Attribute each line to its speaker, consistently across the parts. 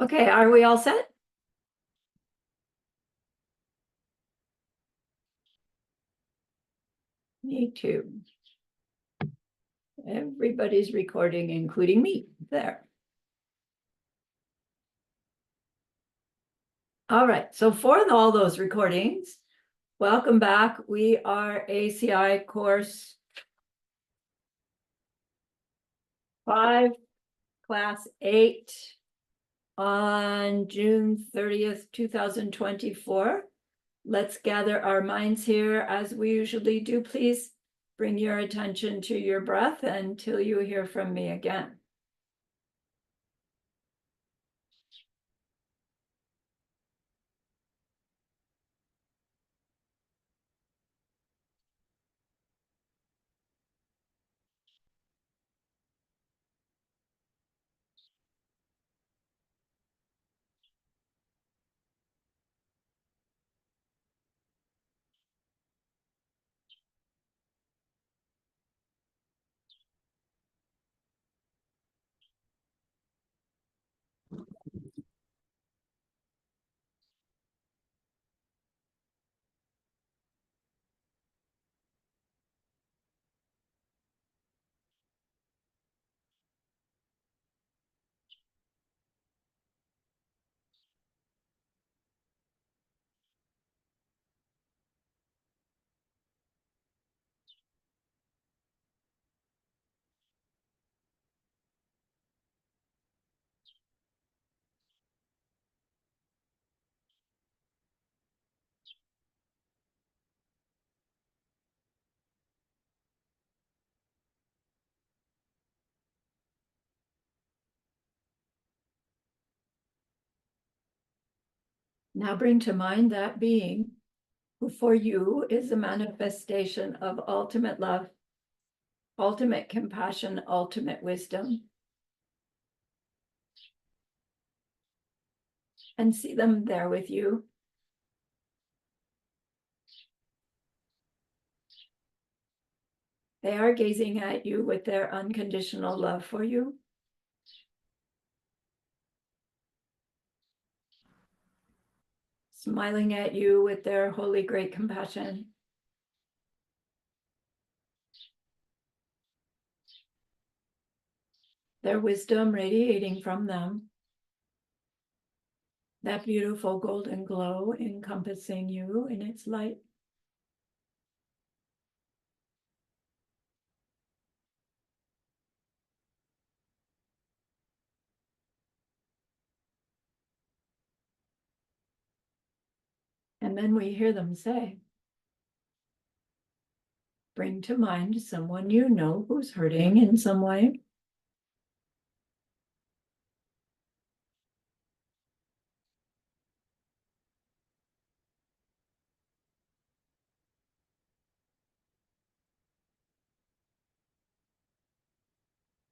Speaker 1: Okay, are we all set? Me too. Everybody's recording, including me there. All right, so for all those recordings, welcome back. We are ACI course 5, class 8 on June 30th, 2024. Let's gather our minds here as we usually do. Please bring your attention to your breath until you hear from me again. Now bring to mind that being who for you is a manifestation of ultimate love, ultimate compassion, ultimate wisdom. And see them there with you. They are gazing at you with their unconditional love for you. Smiling at you with their holy great compassion. Their wisdom radiating from them. That beautiful golden glow encompassing you in its light. And then we hear them say, bring to mind someone you know who's hurting in some way.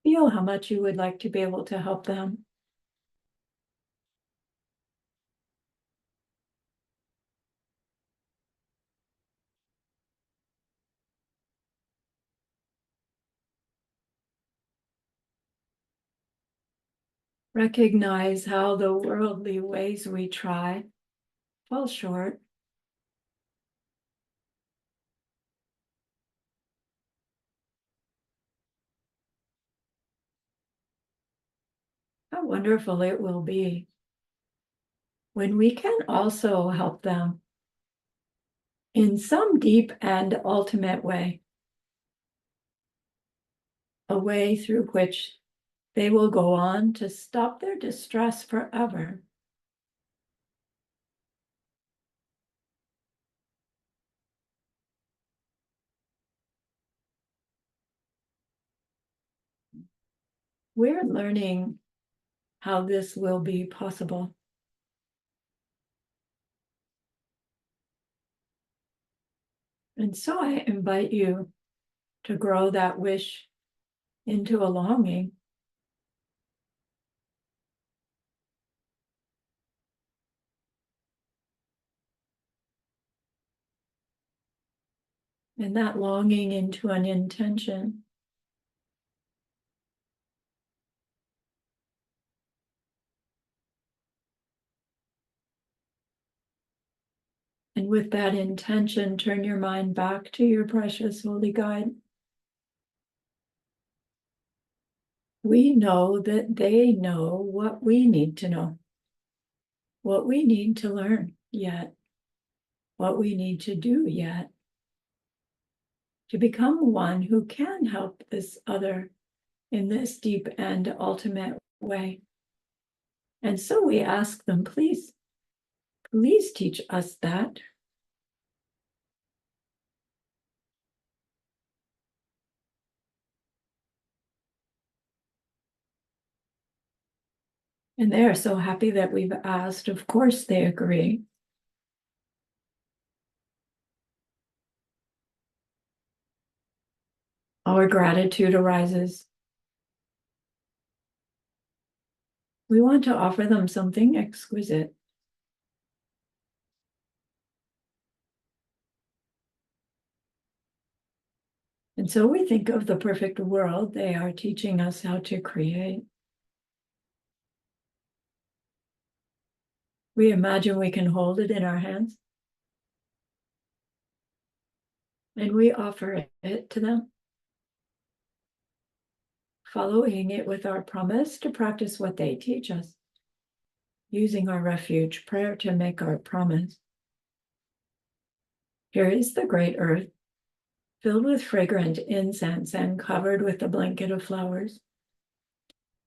Speaker 1: Feel how much you would like to be able to help them. Recognize how the worldly ways we try fall short. How wonderful it will be when we can also help them in some deep and ultimate way, a way through which they will go on to stop their distress forever. We're learning how this will be possible. And so I invite you to grow that wish into a longing. And that longing into an intention. And with that intention, turn your mind back to your precious holy guide. We know that they know what we need to know, what we need to learn yet, what we need to do yet, to become one who can help this other in this deep and ultimate way. And so we ask them, please teach us that. And they are so happy that we've asked. Of course, they agree. Our gratitude arises. We want to offer them something exquisite. And so we think of the perfect world they are teaching us how to create. We imagine we can hold it in our hands. And we offer it to them, following it with our promise to practice what they teach us, using our refuge prayer to make our promise. Here is the great earth, filled with fragrant incense and covered with the blanket of flowers.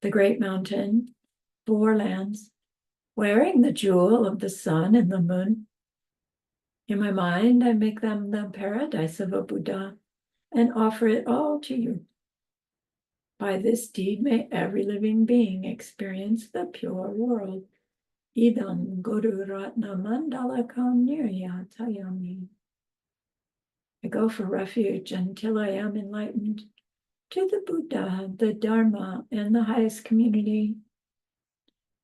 Speaker 1: The great mountain, 4 lands, wearing the jewel of the sun and the moon. In my mind, I make them the paradise of a Buddha and offer it all to you. By this deed, may every living being experience the pure world. Idam Guru Ratna Mandalakam Niryatayami. I go for refuge until I am enlightened to the Buddha, the Dharma, and the highest community.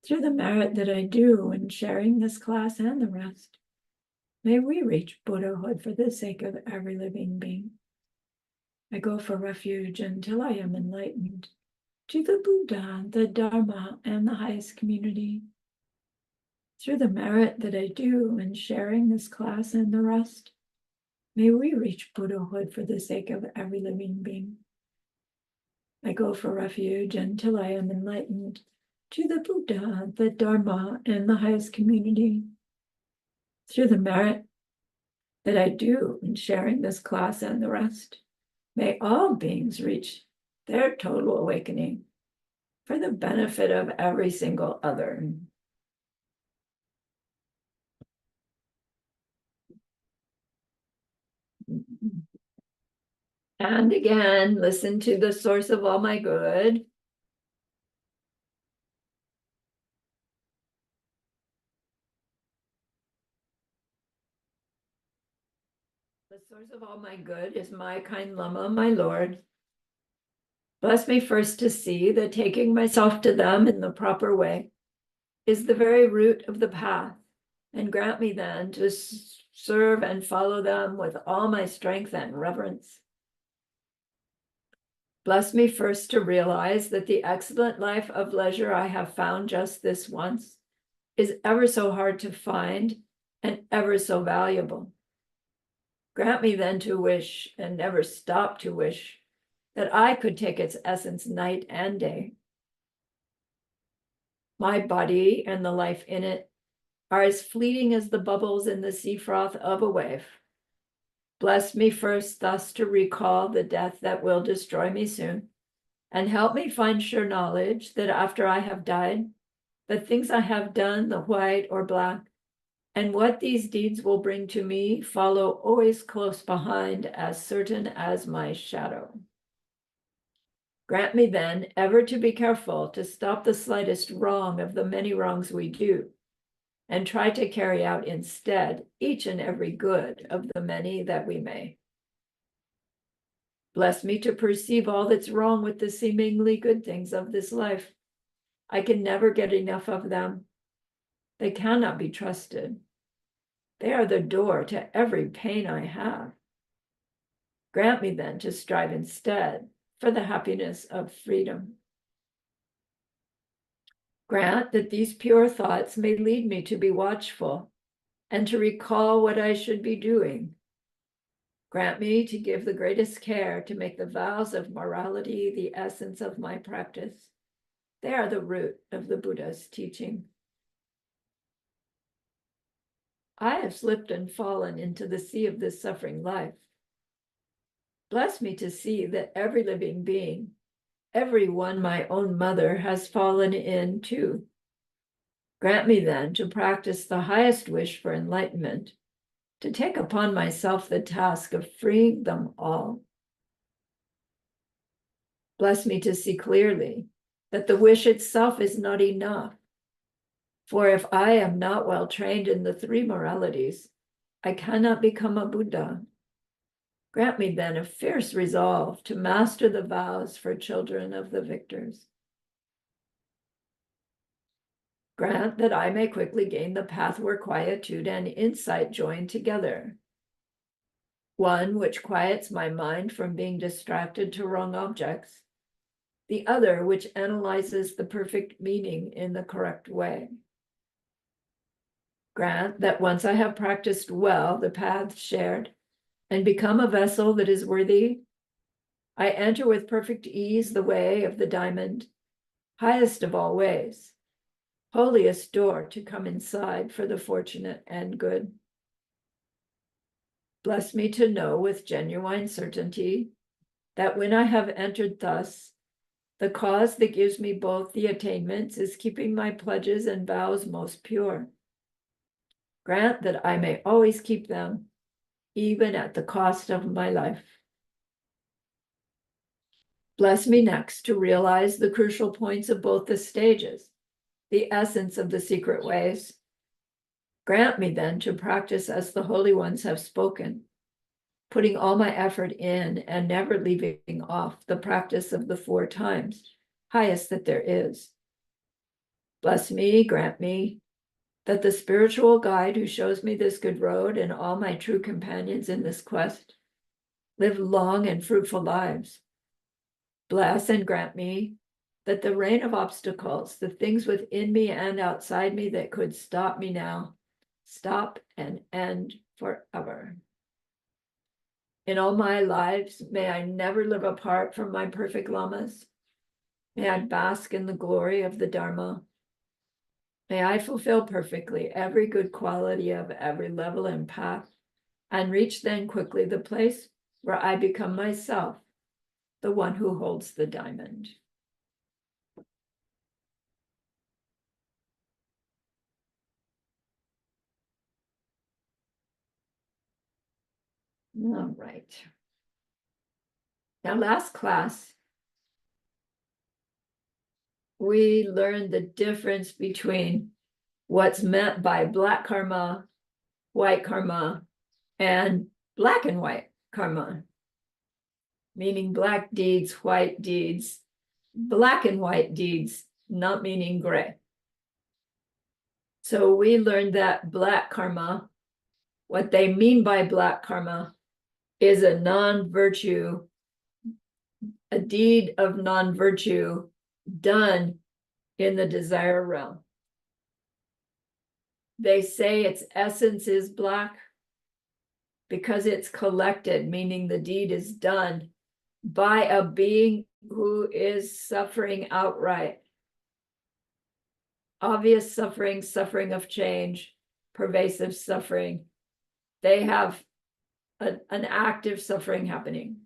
Speaker 1: Through the merit that I do in sharing this class and the rest, may we reach Buddhahood for the sake of every living being. I go for refuge until I am enlightened to the Buddha, the Dharma, and the highest community. Through the merit that I do in sharing this class and the rest, may we reach Buddhahood for the sake of every living being. I go for refuge until I am enlightened to the Buddha, the Dharma, and the highest community. Through the merit that I do in sharing this class and the rest, may all beings reach their total awakening for the benefit of every single other. And again, listen to the source of all my good. The source of all my good is my kind Lama, my Lord. Bless me first to see that taking myself to them in the proper way is the very root of the path, and grant me then to serve and follow them with all my strength and reverence. Bless me first to realize that the excellent life of leisure I have found just this once is ever so hard to find and ever so valuable. Grant me then to wish and never stop to wish that I could take its essence night and day. My body and the life in it are as fleeting as the bubbles in the sea froth of a wave. Bless me first thus to recall the death that will destroy me soon, and help me find sure knowledge that after I have died, the things I have done, the white or black, and what these deeds will bring to me follow always close behind, as certain as my shadow. Grant me then ever to be careful to stop the slightest wrong of the many wrongs we do, and try to carry out instead each and every good of the many that we may. Bless me to perceive all that's wrong with the seemingly good things of this life. I can never get enough of them. They cannot be trusted. They are the door to every pain I have. Grant me then to strive instead for the happiness of freedom. Grant that these pure thoughts may lead me to be watchful and to recall what I should be doing. Grant me to give the greatest care to make the vows of morality the essence of my practice. They are the root of the Buddha's teaching. I have slipped and fallen into the sea of this suffering life. Bless me to see that every living being, every one my own mother, has fallen in too. Grant me then to practice the highest wish for enlightenment, to take upon myself the task of freeing them all. Bless me to see clearly that the wish itself is not enough. For if I am not well trained in the three moralities, I cannot become a Buddha. Grant me then a fierce resolve to master the vows for children of the victors. Grant that I may quickly gain the path where quietude and insight join together. One which quiets my mind from being distracted to wrong objects. The other which analyzes the perfect meaning in the correct way. Grant that once I have practiced well the paths shared and become a vessel that is worthy, I enter with perfect ease the way of the diamond, highest of all ways, holiest door to come inside for the fortunate and good. Bless me to know with genuine certainty that when I have entered thus, the cause that gives me both the attainments is keeping my pledges and vows most pure. Grant that I may always keep them, even at the cost of my life. Bless me next to realize the crucial points of both the stages, the essence of the secret ways. Grant me then to practice as the holy ones have spoken, putting all my effort in and never leaving off the practice of the 4 times, highest that there is. Bless me, grant me, that the spiritual guide who shows me this good road and all my true companions in this quest live long and fruitful lives. Bless and grant me that the rain of obstacles, the things within me and outside me that could stop me now, stop and end forever. In all my lives, may I never live apart from my perfect lamas. May I bask in the glory of the Dharma. May I fulfill perfectly every good quality of every level and path, and reach then quickly the place where I become myself, the one who holds the diamond. All right. Now, last class, we learned the difference between what's meant by black karma, white karma, and black and white karma, meaning black deeds, white deeds, black and white deeds, not meaning gray. So we learned that black karma, what they mean by black karma, is a non-virtue, a deed of non-virtue done in the desire realm. They say its essence is black because it's collected, meaning the deed is done by a being who is suffering outright. Obvious suffering, suffering of change, pervasive suffering. They have an active suffering happening.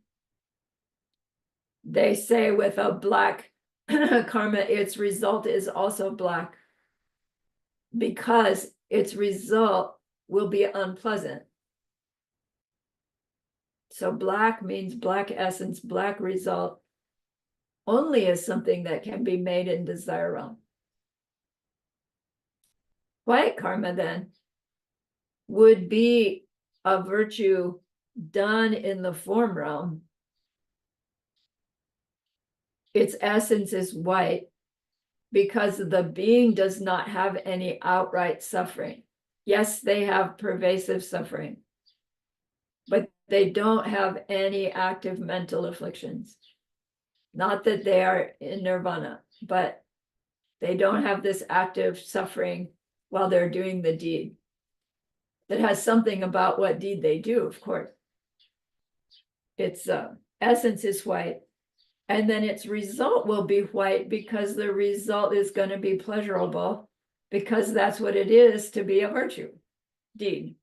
Speaker 1: They say with a black karma, its result is also black because its result will be unpleasant. So black means black essence, black result only is something that can be made in desire realm. White karma then would be a virtue done in the form realm. Its essence is white because the being does not have any outright suffering. Yes, they have pervasive suffering, but they don't have any active mental afflictions. Not that they are in nirvana, but they don't have this active suffering while they're doing the deed. that has something about what deed they do, of course. Its essence is white, and then its result will be white because the result is going to be pleasurable, because that's what it is to be a virtue deed.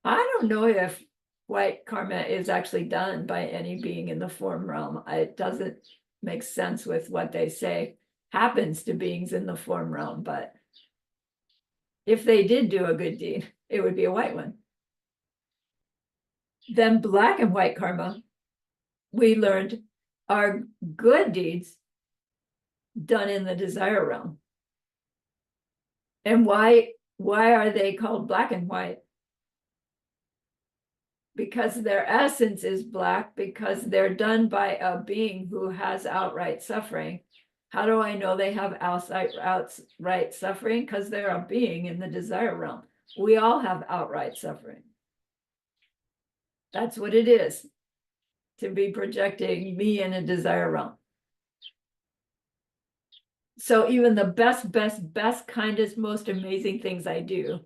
Speaker 1: I don't know if white karma is actually done by any being in the form realm. It doesn't make sense with what they say happens to beings in the form realm, but if they did do a good deed, it would be a white one. Then black and white karma, we learned, are good deeds done in the desire realm. And why are they called black and white? Because their essence is black, because they're done by a being who has outright suffering. How do I know they have outright suffering? Because they're a being in the desire realm. We all have outright suffering. That's what it is to be projecting me in a desire realm. So even the best, kindest, most amazing things I do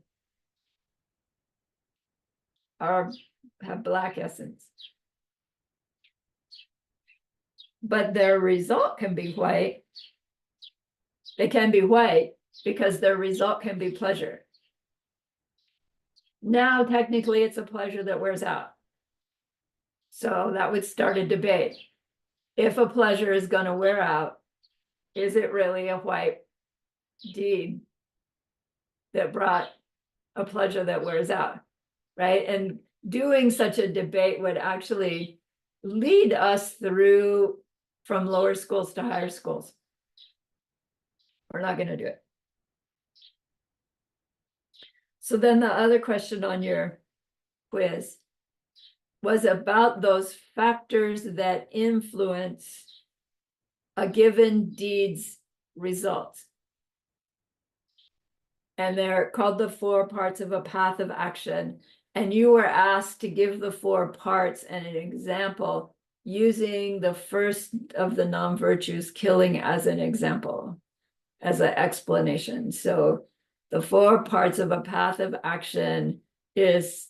Speaker 1: have black essence. But their result can be white. They can be white because their result can be pleasure. Now, technically, it's a pleasure that wears out. So that would start a debate. If a pleasure is going to wear out, is it really a white deed that brought a pleasure that wears out, right? And doing such a debate would actually lead us through from lower schools to higher schools. We're not going to do it. So then the other question on your quiz was about those factors that influence a given deed's results. And they're called the 4 parts of a path of action. And you were asked to give the 4 parts and an example using the first of the non-virtues, killing, as an example, as an explanation. So the 4 parts of a path of action is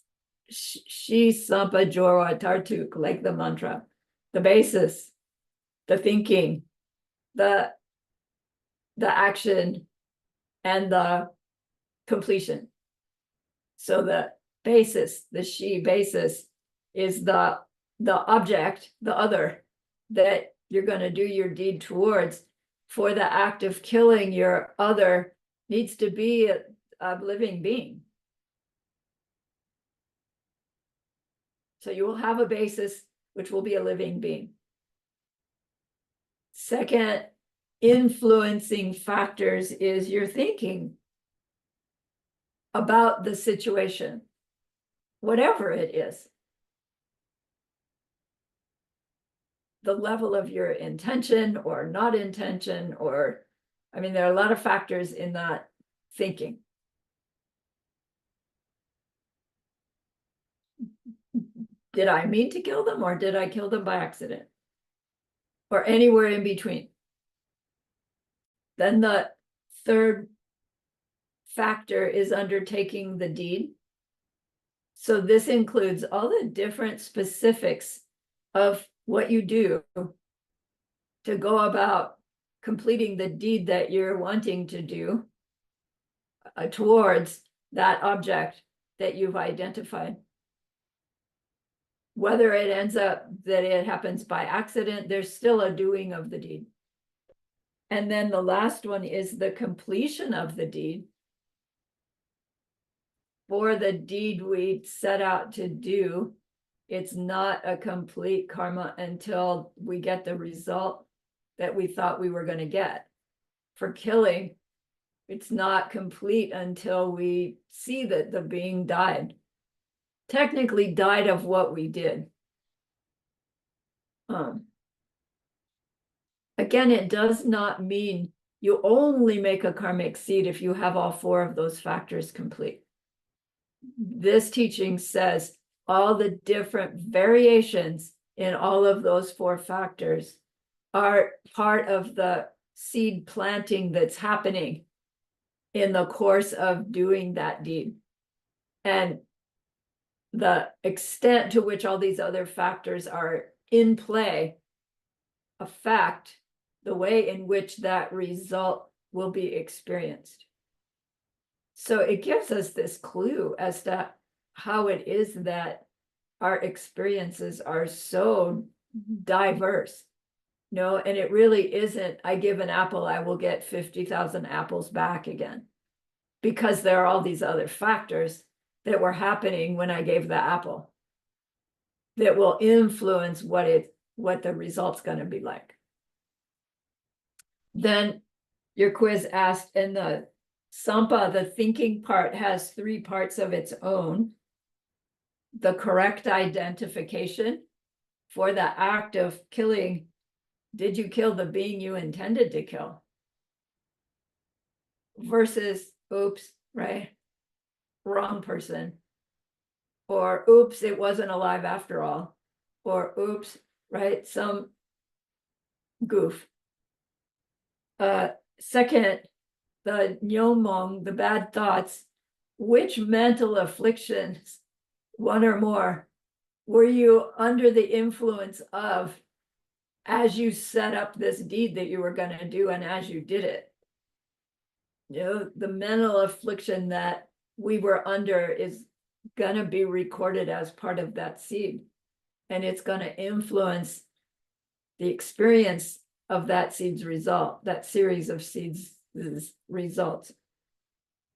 Speaker 1: Shi Sampa Jorwa Tartuk, like the mantra, the basis, the thinking, the action, and the completion. So the basis, the Shi basis, is the object, the other, that you're going to do your deed towards. For the act of killing, your other needs to be a living being. So you will have a basis, which will be a living being. Second, influencing factors is your thinking about the situation, whatever it is. The level of your intention or not intention, or, I mean, there are a lot of factors in that thinking. Did I mean to kill them, or did I kill them by accident? Or anywhere in between. Then the third factor is undertaking the deed. So this includes all the different specifics of what you do to go about completing the deed that you're wanting to do towards that object that you've identified. Whether it ends up that it happens by accident, there's still a doing of the deed. And then the last one is the completion of the deed. For the deed we set out to do, it's not a complete karma until we get the result that we thought we were going to get. For killing, it's not complete until we see that the being died. Technically died of what we did. Again, it does not mean you only make a karmic seed if you have all 4 of those factors complete. This teaching says all the different variations in all of those 4 factors are part of the seed planting that's happening in the course of doing that deed. And the extent to which all these other factors are in play affect the way in which that result will be experienced. So it gives us this clue as to how it is that our experiences are so diverse. No, and it really isn't, I give an apple, I will get 50,000 apples back again. Because there are all these other factors that were happening when I gave the apple that will influence what the result's going to be like. Then your quiz asked, and the Sampa, the thinking part, has 3 parts of its own. The correct identification for the act of killing. Did you kill the being you intended to kill? Versus, oops, right? Wrong person. Or oops, it wasn't alive after all. Or oops, right? Some goof. Second, the nyomong, the bad thoughts. Which mental afflictions, one or more, were you under the influence of as you set up this deed that you were going to do and as you did it? You know, the mental affliction that we were under is going to be recorded as part of that seed. And it's going to influence the experience of that seed's result, that series of seeds' results.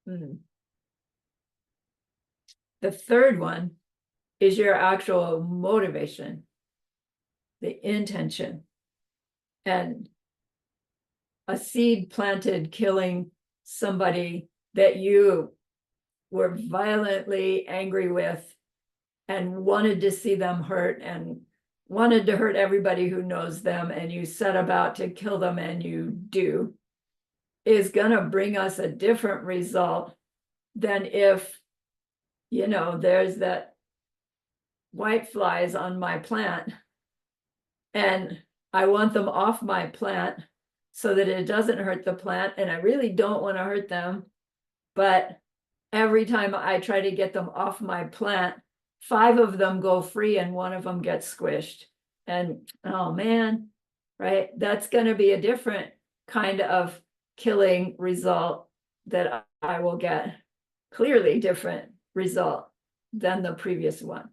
Speaker 1: The third one is your actual motivation, the intention. And a seed planted killing somebody that you were violently angry with and wanted to see them hurt and wanted to hurt everybody who knows them, and you set about to kill them and you do, is going to bring us a different result than if, you know, there's that white flies on my plant and I want them off my plant so that it doesn't hurt the plant, and I really don't want to hurt them, but every time I try to get them off my plant, 5 of them go free and 1 of them gets squished. And oh man, right? That's going to be a different kind of killing result that I will get. Clearly different result than the previous one.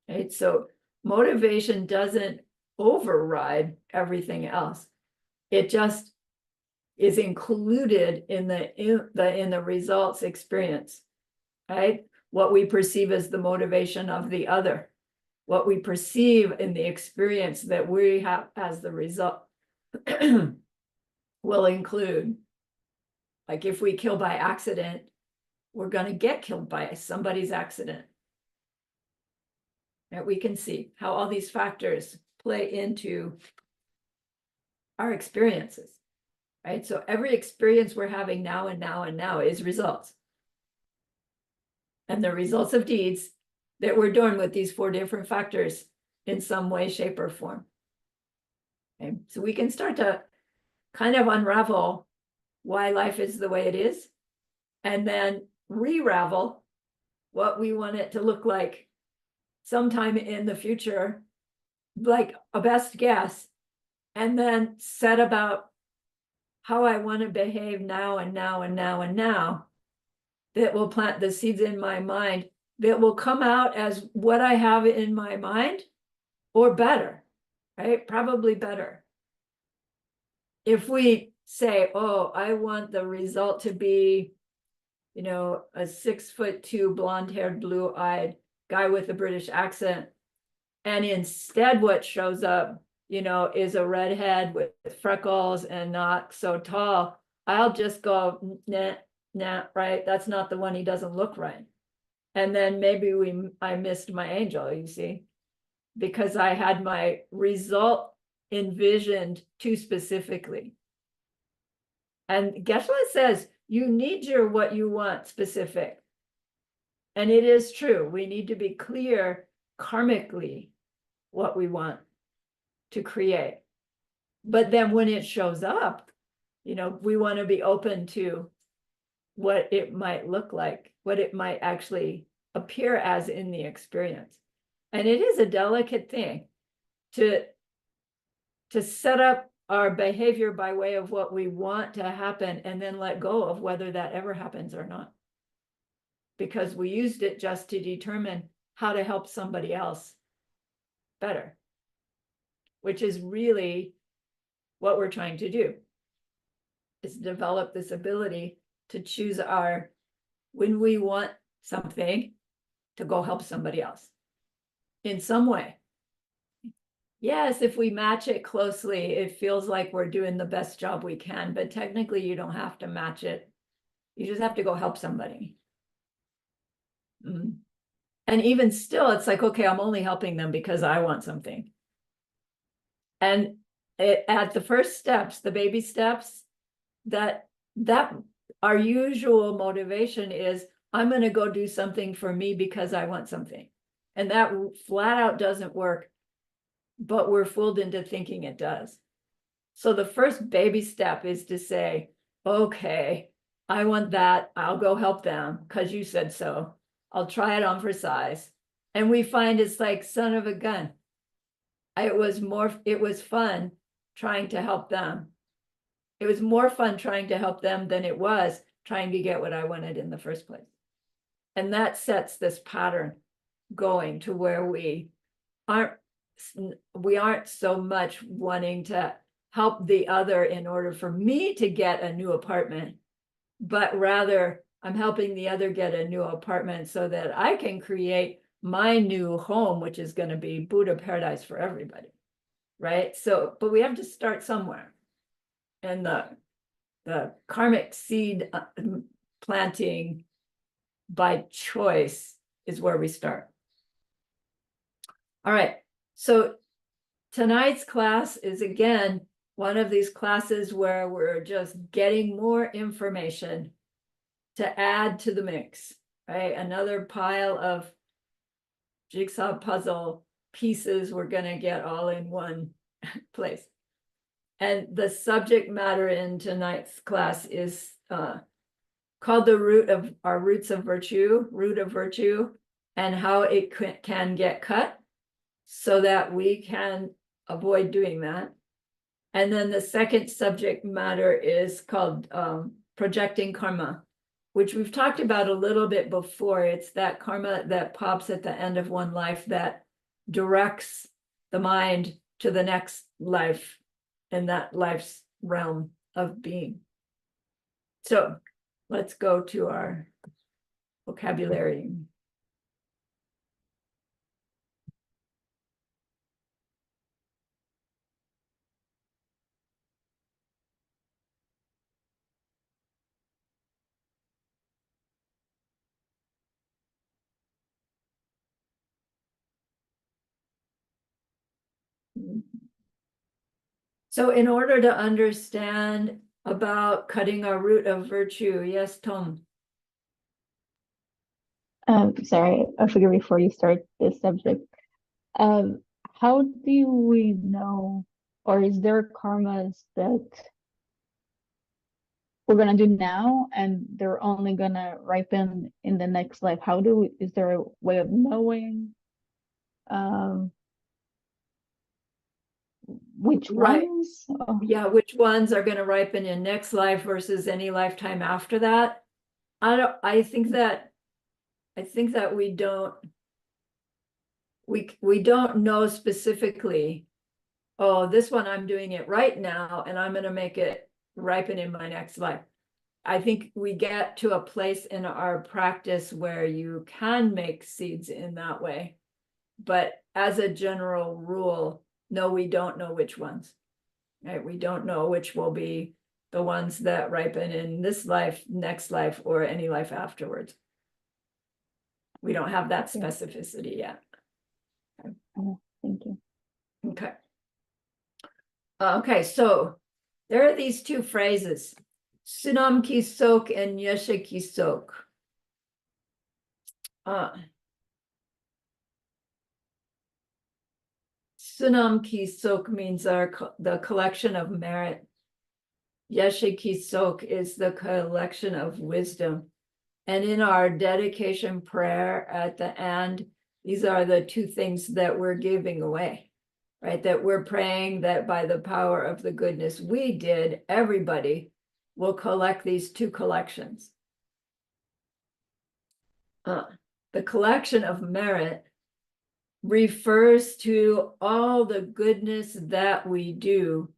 Speaker 1: Right? So motivation doesn't override everything else. It just is included in the results experience, right? What we perceive as the motivation of the other, what we perceive in the experience that we have as the result will include, like if we kill by accident, we're going to get killed by somebody's accident. And we can see how all these factors play into our experiences, right? So every experience we're having now and now and now is results. And the results of deeds that we're doing with these 4 different factors in some way, shape, or form. Okay? So we can start to kind of unravel why life is the way it is, and then re-ravel what we want it to look like sometime in the future, like a best guess, and then set about how I want to behave now and now and now and now, that will plant the seeds in my mind that will come out as what I have in my mind, or better, right? Probably better. If we say, oh, I want the result to be, you know, a 6'2", blonde-haired, blue-eyed guy with a British accent, and instead what shows up, you know, is a redhead with freckles and not so tall, I'll just go, nah, right? That's not the one. He doesn't look right. And then maybe I missed my angel, you see, because I had my result envisioned too specifically. And Geshe says, you need your what you want specific. And it is true. We need to be clear karmically what we want to create. But then when it shows up, you know, we want to be open to what it might look like, what it might actually appear as in the experience. And it is a delicate thing to set up our behavior by way of what we want to happen and then let go of whether that ever happens or not. Because we used it just to determine how to help somebody else better, which is really what we're trying to do, is develop this ability to choose when we want something, to go help somebody else in some way. Yes, if we match it closely, it feels like we're doing the best job we can, but technically you don't have to match it. You just have to go help somebody. And even still, it's like, okay, I'm only helping them because I want something. And at the first steps, the baby steps, that our usual motivation is, I'm going to go do something for me because I want something. And that flat out doesn't work, but we're fooled into thinking it does. So the first baby step is to say, okay, I want that. I'll go help them because you said so. I'll try it on for size. And we find it's like son of a gun. It was fun trying to help them. It was more fun trying to help them than it was trying to get what I wanted in the first place. And that sets this pattern going to where we aren't so much wanting to help the other in order for me to get a new apartment, but rather I'm helping the other get a new apartment so that I can create my new home, which is going to be Buddha paradise for everybody, right? So, but we have to start somewhere. And the karmic seed planting by choice is where we start. All right, so tonight's class is again one of these classes where we're just getting more information to add to the mix, right? Another pile of jigsaw puzzle pieces we're going to get all in one place. And the subject matter in tonight's class is called the root of virtue, and how it can get cut so that we can avoid doing that. And then the second subject matter is called projecting karma, which we've talked about a little bit before. It's that karma that pops at the end of one life that directs the mind to the next life in that life's realm of being. So let's go to our vocabulary. So in order to understand about cutting our root of virtue, yes, Tom.
Speaker 2: Sorry, I forget before you start this subject. How do we know, or is there karmas that we're gonna do now and they're only gonna ripen in the next life? Is there a way of knowing which ones? Oh.
Speaker 1: Yeah, which ones are going to ripen in next life versus any lifetime after that? I think that we don't know specifically, oh, this one I'm doing it right now and I'm going to make it ripen in my next life. I think we get to a place in our practice where you can make seeds in that way. But as a general rule, no, we don't know which ones, right? We don't know which will be the ones that ripen in this life, next life, or any life afterwards. We don't have that specificity yet.
Speaker 2: Oh, thank you.
Speaker 1: Okay. Okay, so there are these two phrases, Sunam ki sok and Yeshe ki sok. Sunam ki sok means the collection of merit. Yeshe ki sok is the collection of wisdom. And in our dedication prayer at the end, these are the two things that we're giving away, right? That we're praying that by the power of the goodness we did, everybody will collect these two collections. The collection of merit refers to all the goodness that we do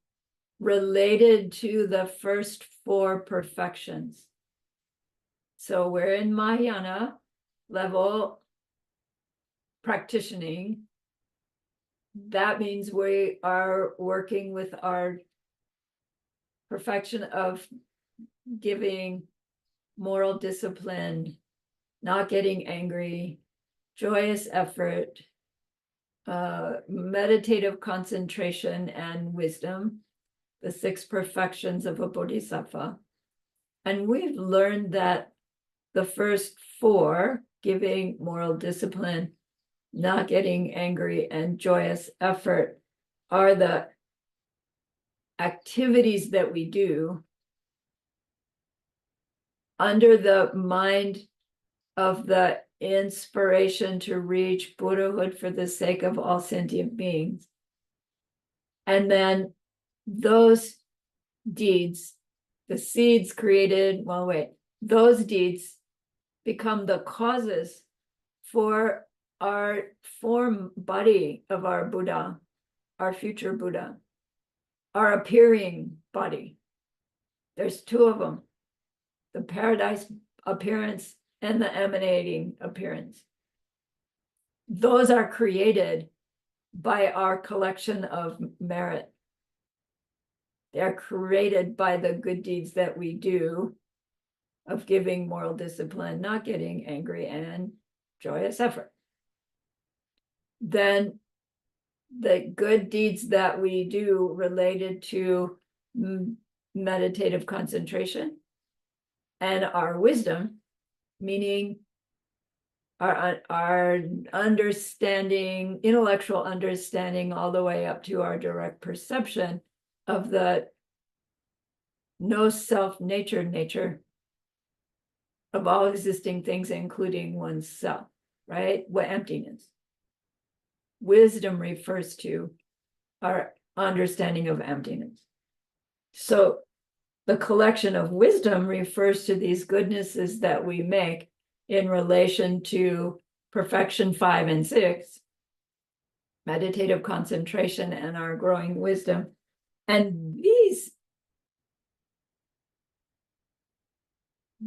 Speaker 1: related to the first four perfections. So we're in Mahayana level practicing. That means we are working with our perfection of giving, moral discipline, not getting angry, joyous effort, meditative concentration, and wisdom, the six perfections of a bodhisattva. And we've learned that the first four, giving, moral discipline, not getting angry, and joyous effort, are the activities that we do under the mind of the inspiration to reach Buddhahood for the sake of all sentient beings. And then those deeds, the seeds created, those deeds become the causes for our form body of our Buddha, our future Buddha, our appearing body. There's two of them, the paradise appearance and the emanating appearance. Those are created by our collection of merit. They're created by the good deeds that we do of giving, moral discipline, not getting angry, and joyous effort. Then the good deeds that we do related to meditative concentration and our wisdom, meaning our understanding, intellectual understanding, all the way up to our direct perception of the no self nature of all existing things, including oneself, right? What emptiness. Wisdom refers to our understanding of emptiness. So the collection of wisdom refers to these goodnesses that we make in relation to perfection 5 and 6, meditative concentration, and our growing wisdom. And these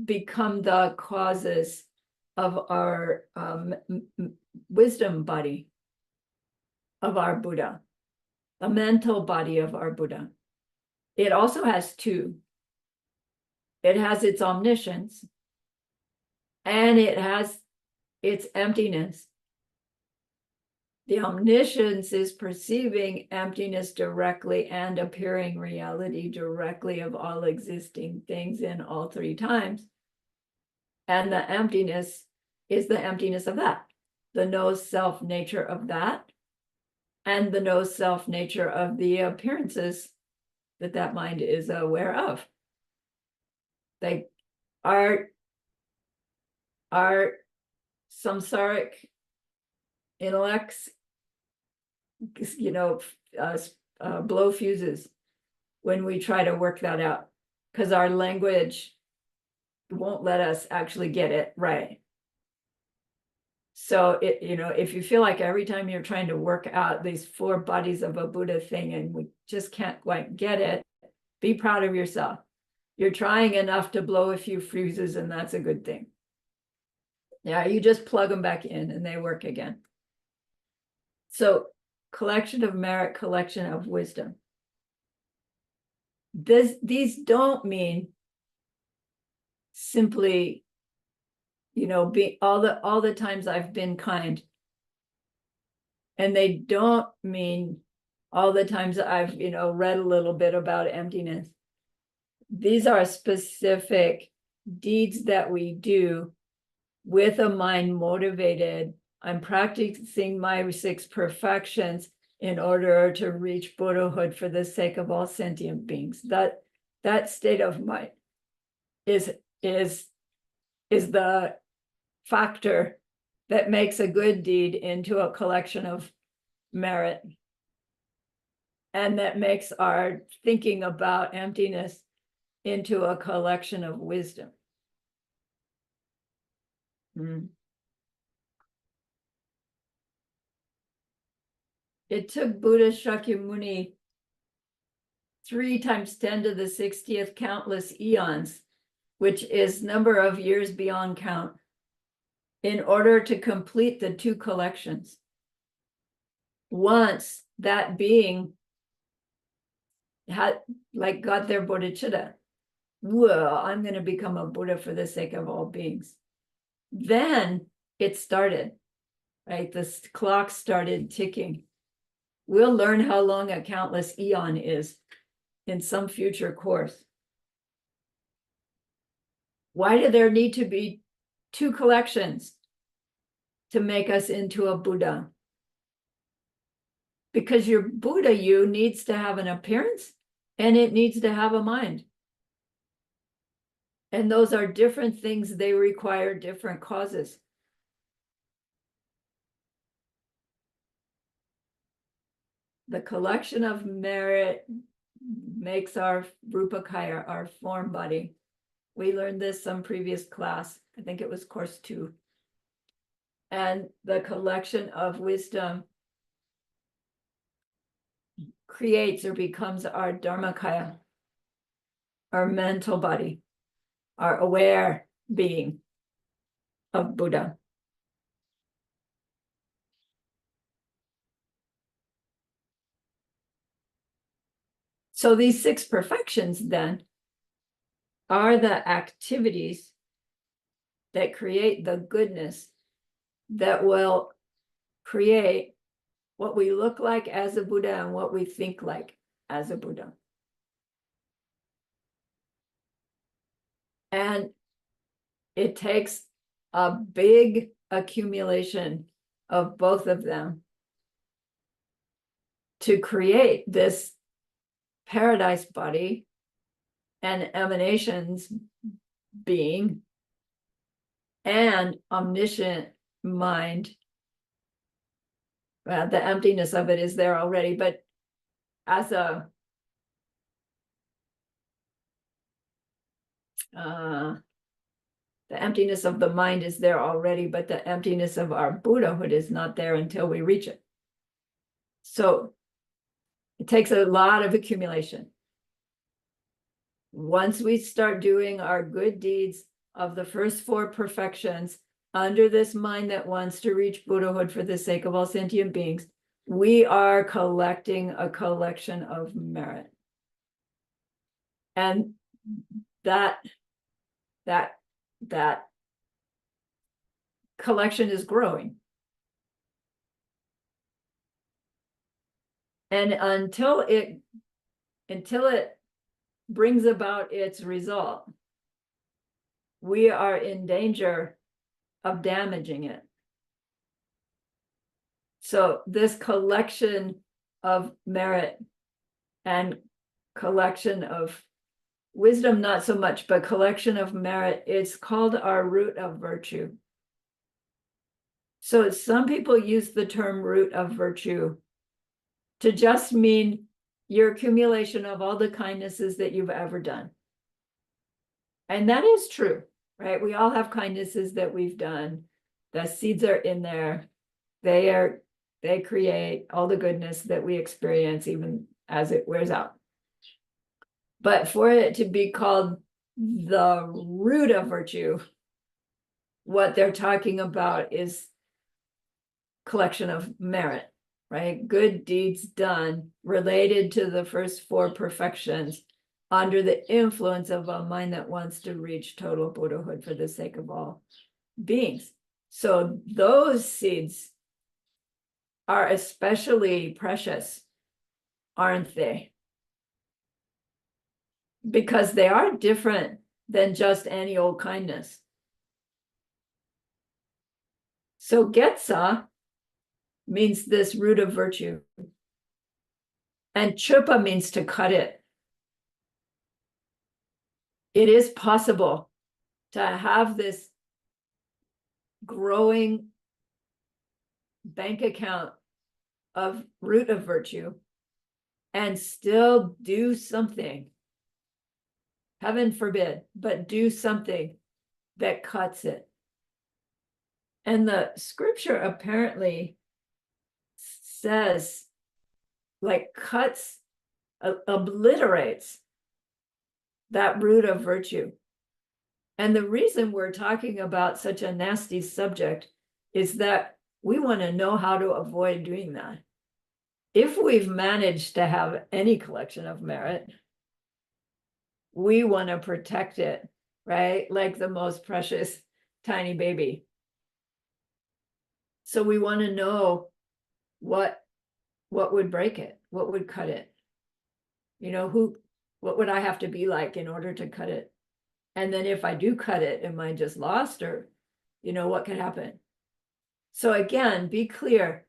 Speaker 1: become the causes of our wisdom body of our Buddha, the mental body of our Buddha. It also has two. It has its omniscience and it has its emptiness. The omniscience is perceiving emptiness directly and appearing reality directly of all existing things in all three times. And the emptiness is the emptiness of that, the no self nature of that, and the no self nature of the appearances that mind is aware of. They are samsaric intellects, blow fuses when we try to work that out, because our language won't let us actually get it right. So if you feel like every time you're trying to work out these four bodies of a Buddha thing and we just can't quite get it, be proud of yourself. You're trying enough to blow a few fuses, and that's a good thing. Yeah, you just plug them back in and they work again. So collection of merit, collection of wisdom. These don't mean simply, be all the times I've been kind. And they don't mean all the times I've, read a little bit about emptiness. These are specific deeds that we do with a mind motivated. I'm practicing my 6 perfections in order to reach Buddhahood for the sake of all sentient beings. That state of mind is is the factor that makes a good deed into a collection of merit. And that makes our thinking about emptiness into a collection of wisdom. It took Buddha Shakyamuni 3 times 10 to the 60th countless eons, which is number of years beyond count, in order to complete the 2 collections. Once that being had got their bodhicitta, well, I'm going to become a Buddha for the sake of all beings. Then it started, right? The clock started ticking. We'll learn how long a countless eon is in some future course. Why do there need to be 2 collections to make us into a Buddha? Because your Buddha you needs to have an appearance and it needs to have a mind. And those are different things. They require different causes. The collection of merit makes our Rupakaya, our form body. We learned this some previous class. I think it was course 2. And the collection of wisdom creates or becomes our Dharmakaya, our mental body, our aware being of Buddha. So these 6 perfections then are the activities that create the goodness that will create what we look like as a Buddha and what we think like as a Buddha. And it takes a big accumulation of both of them to create this paradise body and emanations being and omniscient mind. Well, the emptiness of it is there already, but as a the emptiness of the mind is there already, but the emptiness of our Buddhahood is not there until we reach it. So it takes a lot of accumulation. Once we start doing our good deeds of the first 4 perfections under this mind that wants to reach Buddhahood for the sake of all sentient beings, we are collecting a collection of merit. And that collection is growing. And until it brings about its result, we are in danger of damaging it. So this collection of merit and collection of wisdom, not so much, but collection of merit, it's called our root of virtue. So some people use the term root of virtue to just mean your accumulation of all the kindnesses that you've ever done. And that is true, right? We all have kindnesses that we've done. The seeds are in there. They create all the goodness that we experience even as it wears out. But for it to be called the root of virtue, what they're talking about is collection of merit, right? Good deeds done related to the first 4 perfections under the influence of a mind that wants to reach total Buddhahood for the sake of all beings. So those seeds are especially precious, aren't they? Because they are different than just any old kindness. So Getsa means this root of virtue. And Chupa means to cut it. It is possible to have this growing bank account of root of virtue and still do something, heaven forbid, but do something that cuts it. And the scripture apparently says, like, cuts, obliterates that root of virtue. And the reason we're talking about such a nasty subject is that we want to know how to avoid doing that. If we've managed to have any collection of merit, we want to protect it, right? Like the most precious tiny baby. So we want to know what would break it, what would cut it. You know, what would I have to be like in order to cut it? And then if I do cut it, am I just lost, or, you know, what could happen? So again, be clear,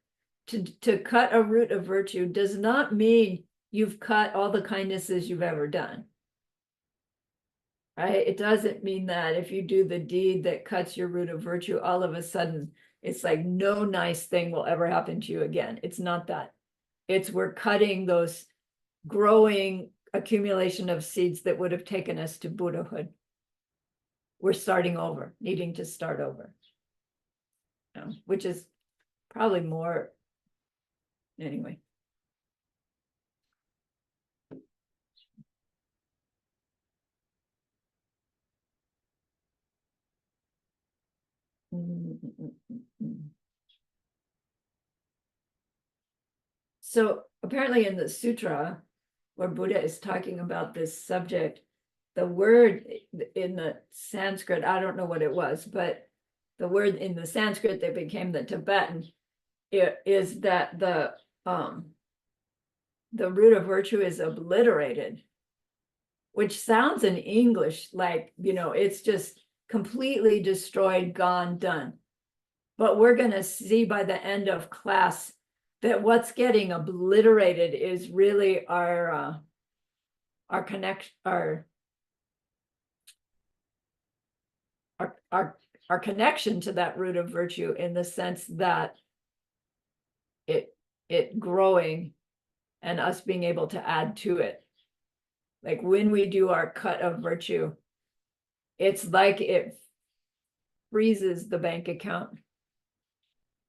Speaker 1: to cut a root of virtue does not mean you've cut all the kindnesses you've ever done. Right? It doesn't mean that if you do the deed that cuts your root of virtue, all of a sudden it's like no nice thing will ever happen to you again. It's not that. It's we're cutting those growing accumulation of seeds that would have taken us to Buddhahood. We're starting over, needing to start over. You know, which is probably more, anyway. So apparently in the sutra, where Buddha is talking about this subject, the word in the Sanskrit, I don't know what it was, but the word in the Sanskrit that became the Tibetan, it is that the root of virtue is obliterated, which sounds in English like, you know, it's just completely destroyed, gone, done. But we're going to see by the end of class that what's getting obliterated is really our connection to that root of virtue, in the sense that it growing and us being able to add to it. Like when we do our cut of virtue, it's like it freezes the bank account,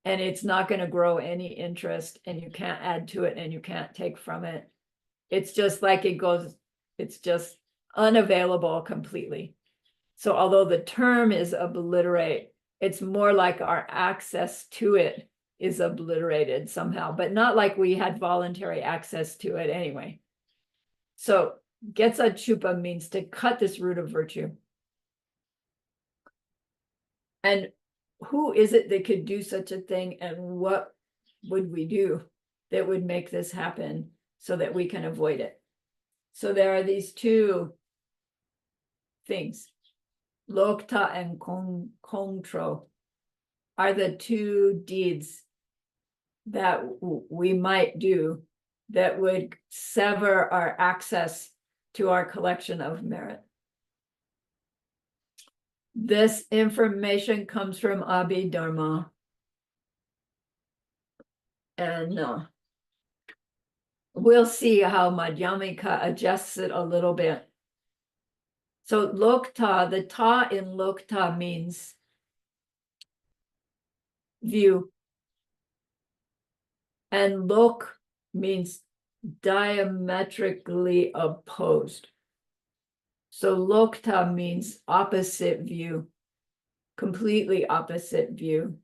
Speaker 1: and it's not going to grow any interest, and you can't add to it and you can't take from it. It's just like it goes, it's just unavailable completely. So although the term is obliterate, it's more like our access to it is obliterated somehow, but not like we had voluntary access to it anyway. So getsa chupa means to cut this root of virtue. And who is it that could do such a thing, and what would we do that would make this happen so that we can avoid it? So there are these two things. Lokta and Kongtro are the two deeds that we might do that would sever our access to our collection of merit. This information comes from Abhidharma. And we'll see how Madhyamika adjusts it a little bit. So Lokta, the ta in Lokta means view. And Lok means diametrically opposed. So Lokta means opposite view, completely opposite view.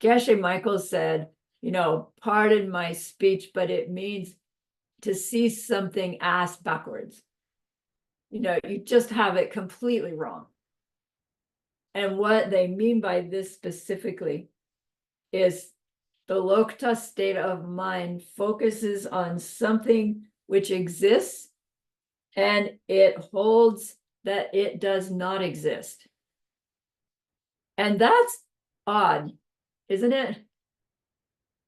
Speaker 1: Geshe Michael said, you know, pardon my speech, but it means to see something ass backwards. You know, you just have it completely wrong. And what they mean by this specifically is the Lokta state of mind focuses on something which exists, and it holds that it does not exist. And that's odd, isn't it?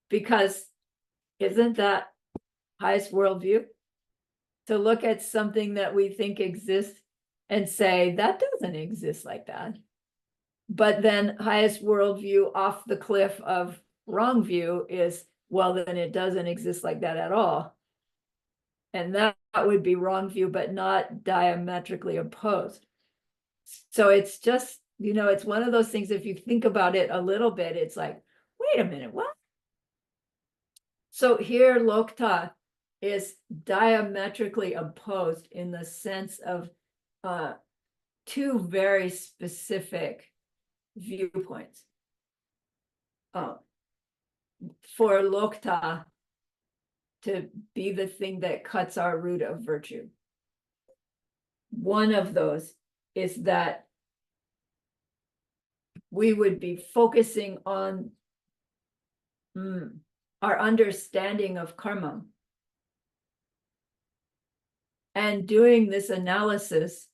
Speaker 1: Because isn't that highest worldview? To look at something that we think exists and say, that doesn't exist like that. But then highest worldview off the cliff of wrong view is, well, then it doesn't exist like that at all. And that would be wrong view, but not diametrically opposed. So it's just, it's one of those things, if you think about it a little bit, it's like, wait a minute, what? So here Lokta is diametrically opposed in the sense of two very specific viewpoints. For Lokta to be the thing that cuts our root of virtue. One of those is that we would be focusing on our understanding of karma and doing this analysis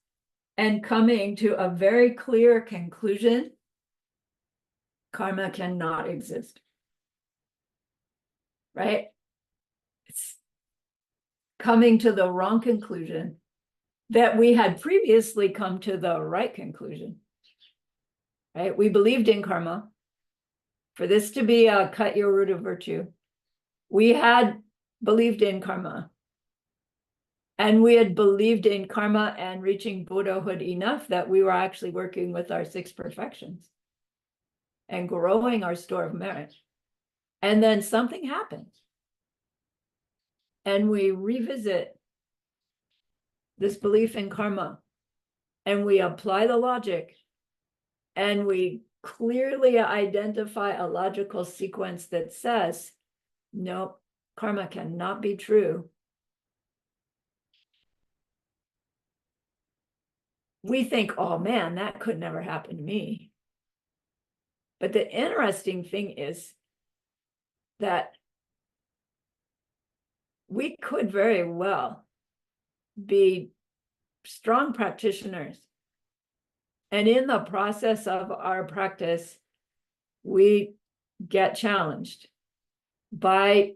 Speaker 1: and coming to a very clear conclusion: karma cannot exist. Right? It's coming to the wrong conclusion that we had previously come to the right conclusion. Right? We believed in karma. For this to be a cut your root of virtue, we had believed in karma. And we had believed in karma and reaching Buddhahood enough that we were actually working with our 6 perfections and growing our store of merit. And then something happens. And we revisit this belief in karma. And we apply the logic. And we clearly identify a logical sequence that says, no, karma cannot be true. We think, oh man, that could never happen to me. But the interesting thing is that we could very well be strong practitioners. And in the process of our practice, we get challenged by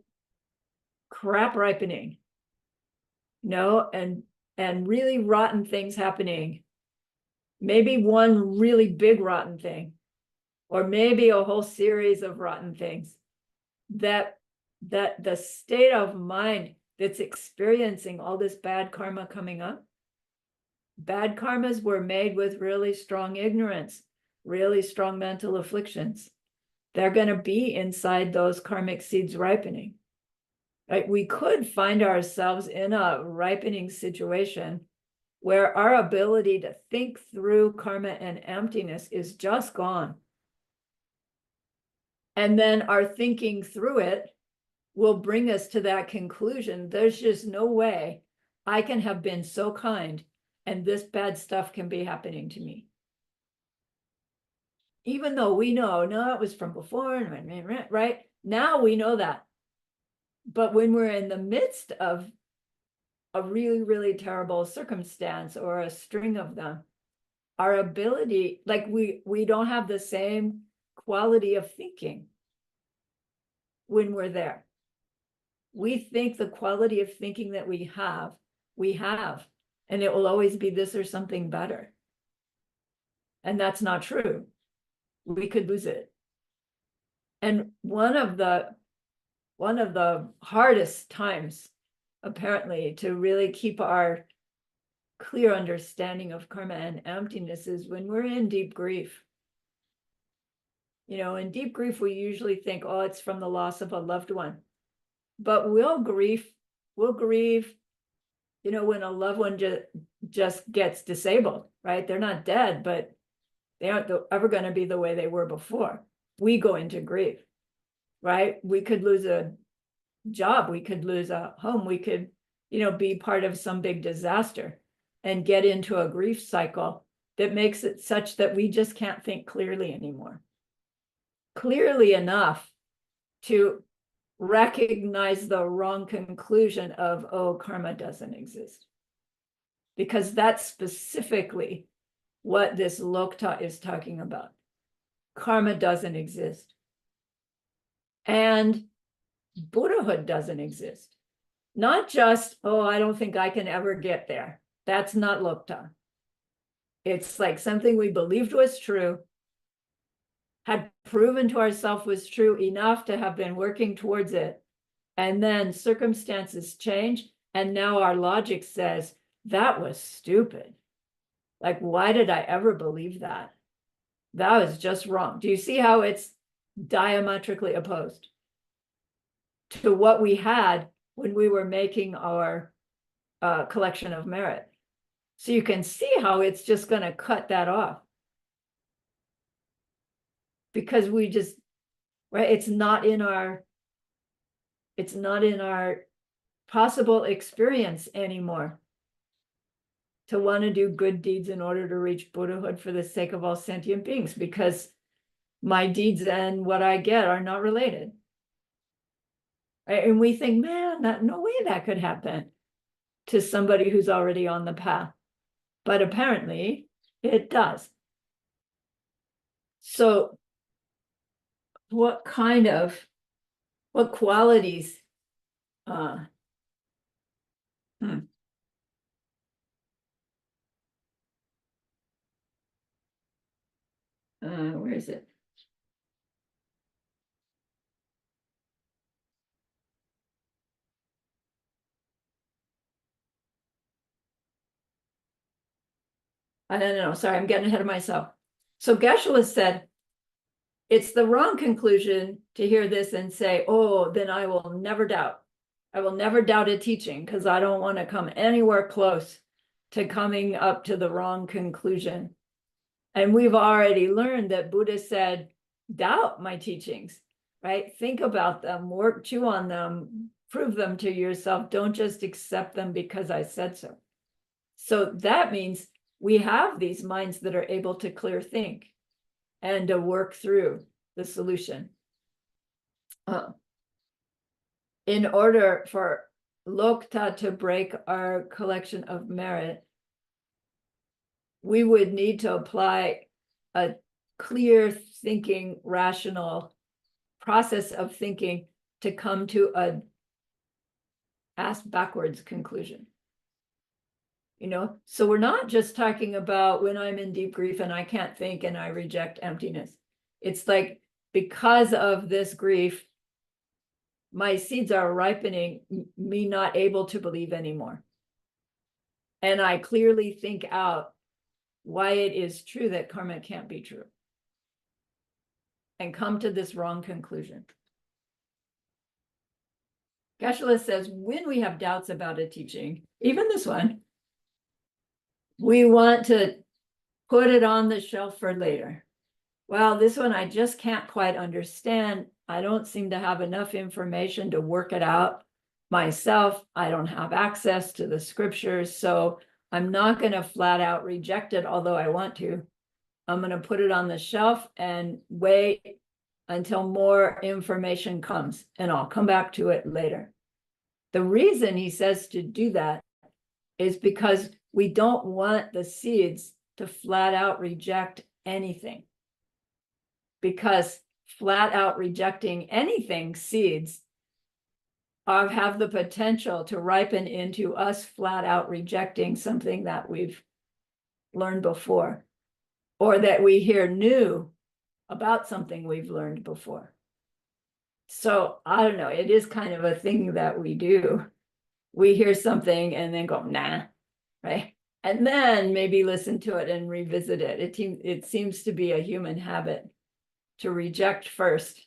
Speaker 1: crap ripening, and really rotten things happening. Maybe one really big rotten thing, or maybe a whole series of rotten things, that the state of mind that's experiencing all this bad karma coming up, bad karmas were made with really strong ignorance, really strong mental afflictions. They're going to be inside those karmic seeds ripening. Right? We could find ourselves in a ripening situation where our ability to think through karma and emptiness is just gone. And then our thinking through it will bring us to that conclusion. There's just no way I can have been so kind and this bad stuff can be happening to me. Even though we know, no, it was from before, right? Now we know that. But when we're in the midst of a really, really terrible circumstance or a string of them, our ability, like we don't have the same quality of thinking when we're there. We think the quality of thinking that we have, and it will always be this or something better. And that's not true. We could lose it. And one of the hardest times, apparently, to really keep our clear understanding of karma and emptiness is when we're in deep grief. In deep grief, we usually think, oh, it's from the loss of a loved one. But we'll grieve, when a loved one just gets disabled, right? They're not dead, but they aren't ever going to be the way they were before. We go into grief, right? We could lose a job, we could lose a home, we could, be part of some big disaster and get into a grief cycle that makes it such that we just can't think clearly anymore. Clearly enough to recognize the wrong conclusion of, oh, karma doesn't exist. Because that's specifically what this Lokta is talking about. Karma doesn't exist. And Buddhahood doesn't exist. Not just, oh, I don't think I can ever get there. That's not Lokta. It's like something we believed was true, had proven to ourselves was true enough to have been working towards it. And then circumstances change. And now our logic says that was stupid. Like, why did I ever believe that? That was just wrong. Do you see how it's diametrically opposed to what we had when we were making our collection of merit? So you can see how it's just going to cut that off. Because we just, right, it's not in our possible experience anymore to want to do good deeds in order to reach Buddhahood for the sake of all sentient beings, because my deeds and what I get are not related. Right? And we think, man, no way that could happen to somebody who's already on the path. But apparently it does. So what qualities where is it? I don't know. Sorry, I'm getting ahead of myself. So Geshe-la said, it's the wrong conclusion to hear this and say, oh, then I will never doubt. I will never doubt a teaching because I don't want to come anywhere close to coming up to the wrong conclusion. And we've already learned that Buddha said, doubt my teachings, right? Think about them, work, chew on them, prove them to yourself. Don't just accept them because I said so. So that means we have these minds that are able to clear think and to work through the solution. In order for Lokta to break our collection of merit, we would need to apply a clear thinking, rational process of thinking to come to a ass backwards conclusion. So we're not just talking about when I'm in deep grief and I can't think and I reject emptiness. It's like, because of this grief, my seeds are ripening, me not able to believe anymore. And I clearly think out why it is true that karma can't be true, and come to this wrong conclusion. Geshe-la says, when we have doubts about a teaching, even this one, we want to put it on the shelf for later. Well, this one I just can't quite understand. I don't seem to have enough information to work it out myself. I don't have access to the scriptures, so I'm not going to flat out reject it, although I want to. I'm going to put it on the shelf and wait until more information comes, and I'll come back to it later. The reason he says to do that is because we don't want the seeds to flat out reject anything. Because flat out rejecting anything seeds have the potential to ripen into us flat out rejecting something that we've learned before, or that we hear new about something we've learned before. So I don't know, it is kind of a thing that we do. We hear something and then go, nah, right? And then maybe listen to it and revisit it. It seems to be a human habit to reject first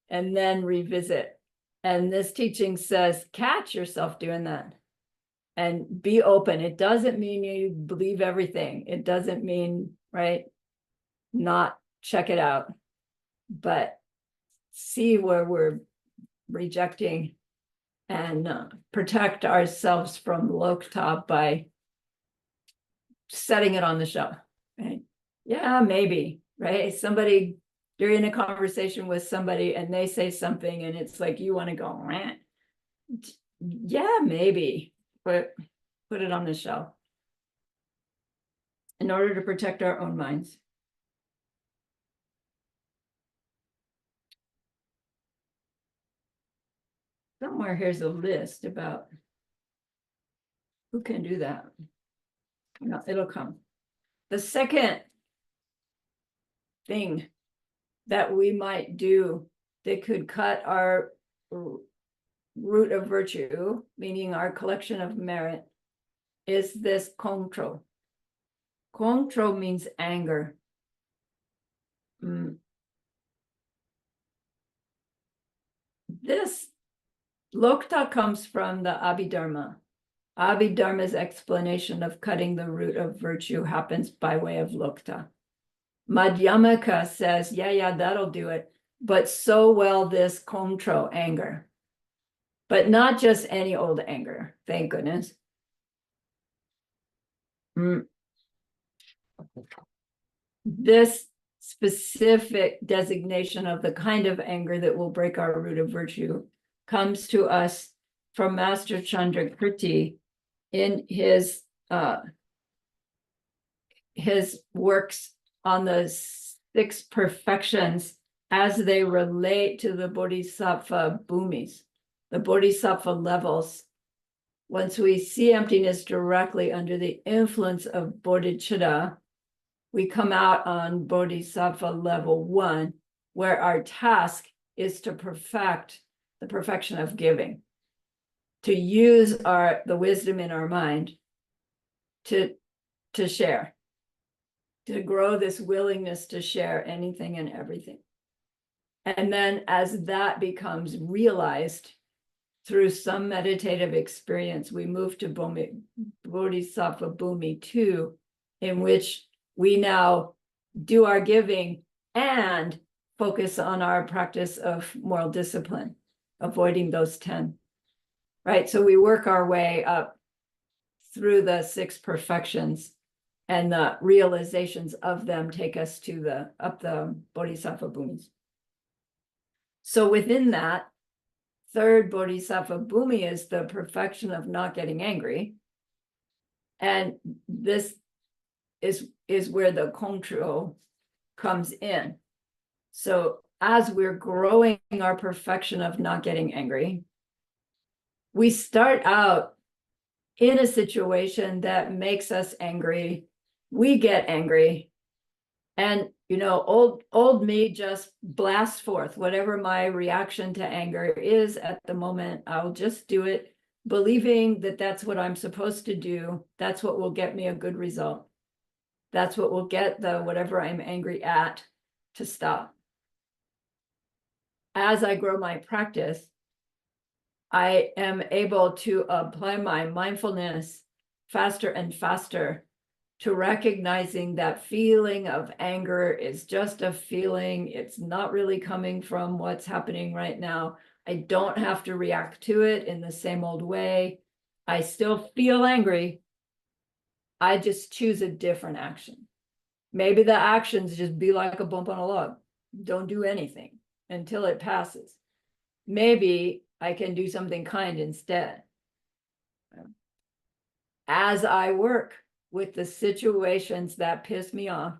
Speaker 1: and then revisit. And this teaching says, catch yourself doing that and be open. It doesn't mean you believe everything. It doesn't mean, right, not check it out, but see where we're rejecting and protect ourselves from Lokta by setting it on the shelf, right? Yeah, maybe, right? Somebody, you're in a conversation with somebody and they say something and it's like, you want to go, rant. Yeah, maybe, but put it on the shelf in order to protect our own minds. Somewhere here's a list about who can do that. No, it'll come. The second thing that we might do that could cut our root of virtue, meaning our collection of merit, is this kontro. Kontro means anger. This lokta comes from the Abhidharma. Abhidharma's explanation of cutting the root of virtue happens by way of lokta. Madhyamaka says, yeah, that'll do it. But so well this kontro, anger. But not just any old anger, thank goodness. This specific designation of the kind of anger that will break our root of virtue comes to us from Master Chandrakirti in his works on the 6 perfections as they relate to the bodhisattva bhumis, the bodhisattva levels. Once we see emptiness directly under the influence of bodhicitta, we come out on bodhisattva level 1, where our task is to perfect the perfection of giving, to use the wisdom in our mind to share, to grow this willingness to share anything and everything. And then as that becomes realized through some meditative experience, we move to bodhisattva bhumi 2, in which we now do our giving and focus on our practice of moral discipline, avoiding those 10, right? So we work our way up through the 6 perfections, and the realizations of them take us to up the bodhisattva bhumis. So within that, 3rd bodhisattva bhumi is the perfection of not getting angry. And this is where the kontro comes in. So as we're growing our perfection of not getting angry, we start out in a situation that makes us angry. We get angry, and old me just blasts forth whatever my reaction to anger is at the moment. I'll just do it, believing that that's what I'm supposed to do. That's what will get me a good result. That's what will get the whatever I'm angry at to stop. As I grow my practice, I am able to apply my mindfulness faster and faster to recognizing that feeling of anger is just a feeling. It's not really coming from what's happening right now. I don't have to react to it in the same old way. I still feel angry. I just choose a different action. Maybe the actions just be like a bump on a log. Don't do anything until it passes. Maybe I can do something kind instead. As I work with the situations that piss me off,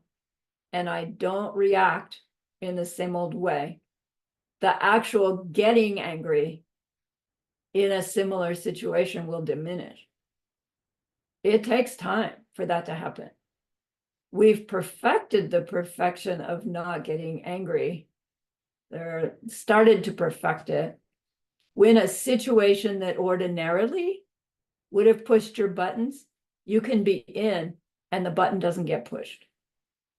Speaker 1: and I don't react in the same old way, the actual getting angry in a similar situation will diminish. It takes time for that to happen. We've perfected the perfection of not getting angry. They're started to perfect it when a situation that ordinarily would have pushed your buttons, you can be in and the button doesn't get pushed,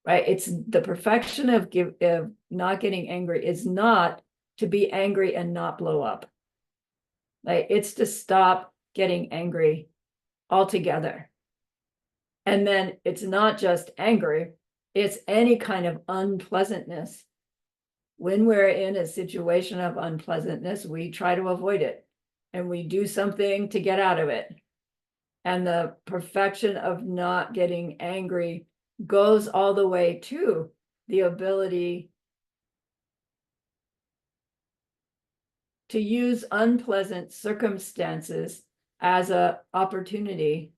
Speaker 1: right? It's the perfection of not getting angry is not to be angry and not blow up. Like, it's to stop getting angry altogether. And then it's not just anger, it's any kind of unpleasantness. When we're in a situation of unpleasantness, we try to avoid it and we do something to get out of it. And the perfection of not getting angry goes all the way to the ability to use unpleasant circumstances as an opportunity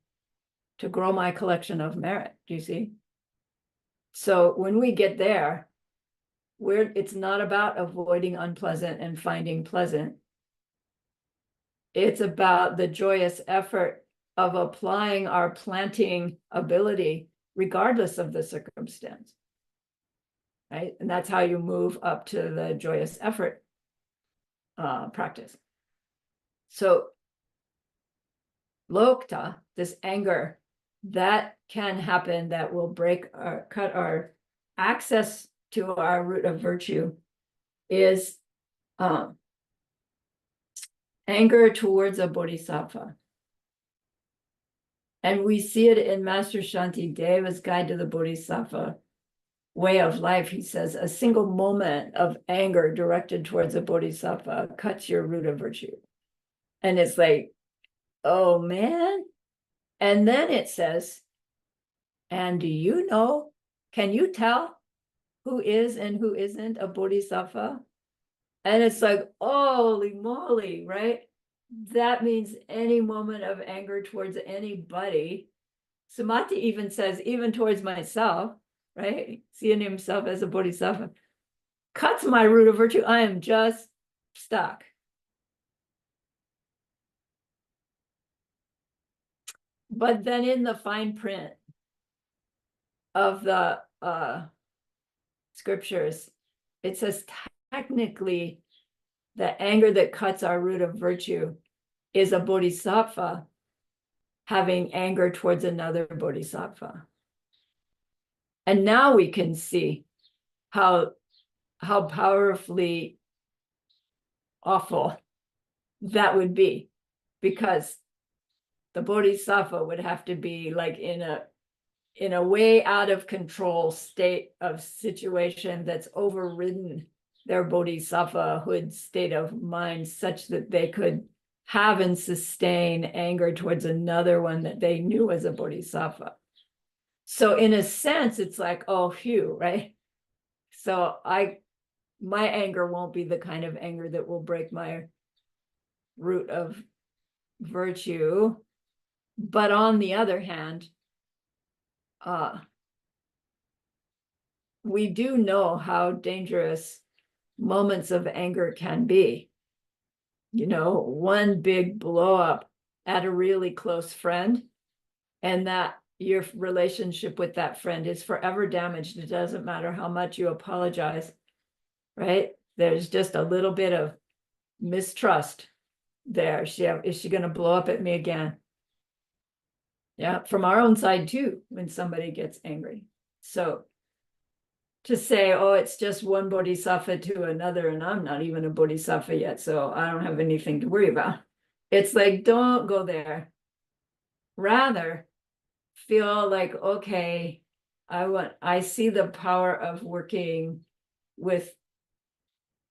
Speaker 1: to grow my collection of merit. Do you see? So when we get there, it's not about avoiding unpleasant and finding pleasant. It's about the joyous effort of applying our planting ability regardless of the circumstance. right? And that's how you move up to the joyous effort practice. So lokta, this anger, that can happen, that will cut our access to our root of virtue, is anger towards a bodhisattva. And we see it in Master Shanti Deva's Guide to the Bodhisattva Way of Life. He says, a single moment of anger directed towards a bodhisattva cuts your root of virtue. And it's like, oh man. And then it says, and do you know, can you tell who is and who isn't a bodhisattva? And it's like, holy moly, right? That means any moment of anger towards anybody. Samadhi even says, even towards myself, right? Seeing himself as a bodhisattva, cuts my root of virtue. I am just stuck. But then in the fine print of the scriptures, it says technically the anger that cuts our root of virtue is a bodhisattva having anger towards another bodhisattva. And now we can see how powerfully awful that would be, because the bodhisattva would have to be like in a way out of control state of situation that's overridden their bodhisattvahood state of mind, such that they could have and sustain anger towards another one that they knew as a bodhisattva. So in a sense, it's like, oh, phew, right? So my anger won't be the kind of anger that will break my root of virtue. But on the other hand, we do know how dangerous moments of anger can be. You know, one big blow up at a really close friend, and that your relationship with that friend is forever damaged. It doesn't matter how much you apologize, right? There's just a little bit of mistrust there. Is she going to blow up at me again? Yeah, from our own side too, when somebody gets angry. So to say, oh, it's just one bodhisattva to another, and I'm not even a bodhisattva yet, so I don't have anything to worry about. It's like, don't go there. Rather, feel like, okay, I see the power of working with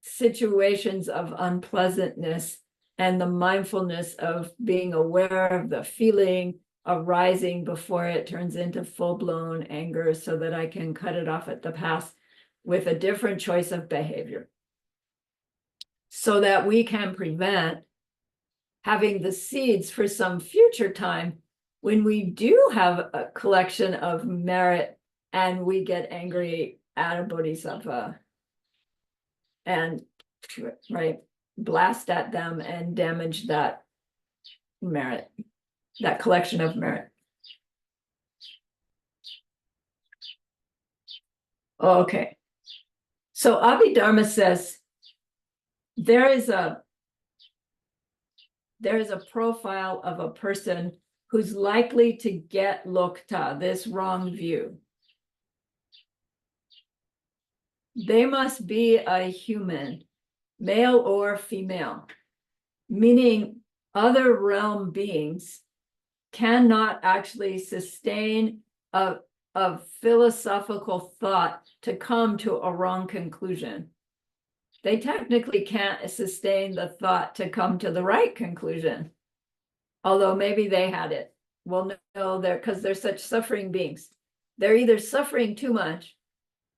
Speaker 1: situations of unpleasantness and the mindfulness of being aware of the feeling arising before it turns into full-blown anger, so that I can cut it off at the pass with a different choice of behavior, so that we can prevent having the seeds for some future time when we do have a collection of merit and we get angry at a bodhisattva and, right, blast at them and damage that merit, that collection of merit. Okay. So Abhidharma says there is a profile of a person who's likely to get lokta, this wrong view. They must be a human, male or female, meaning other realm beings cannot actually sustain a philosophical thought to come to a wrong conclusion. They technically can't sustain the thought to come to the right conclusion, although maybe they had it. Well, no, because they're such suffering beings. They're either suffering too much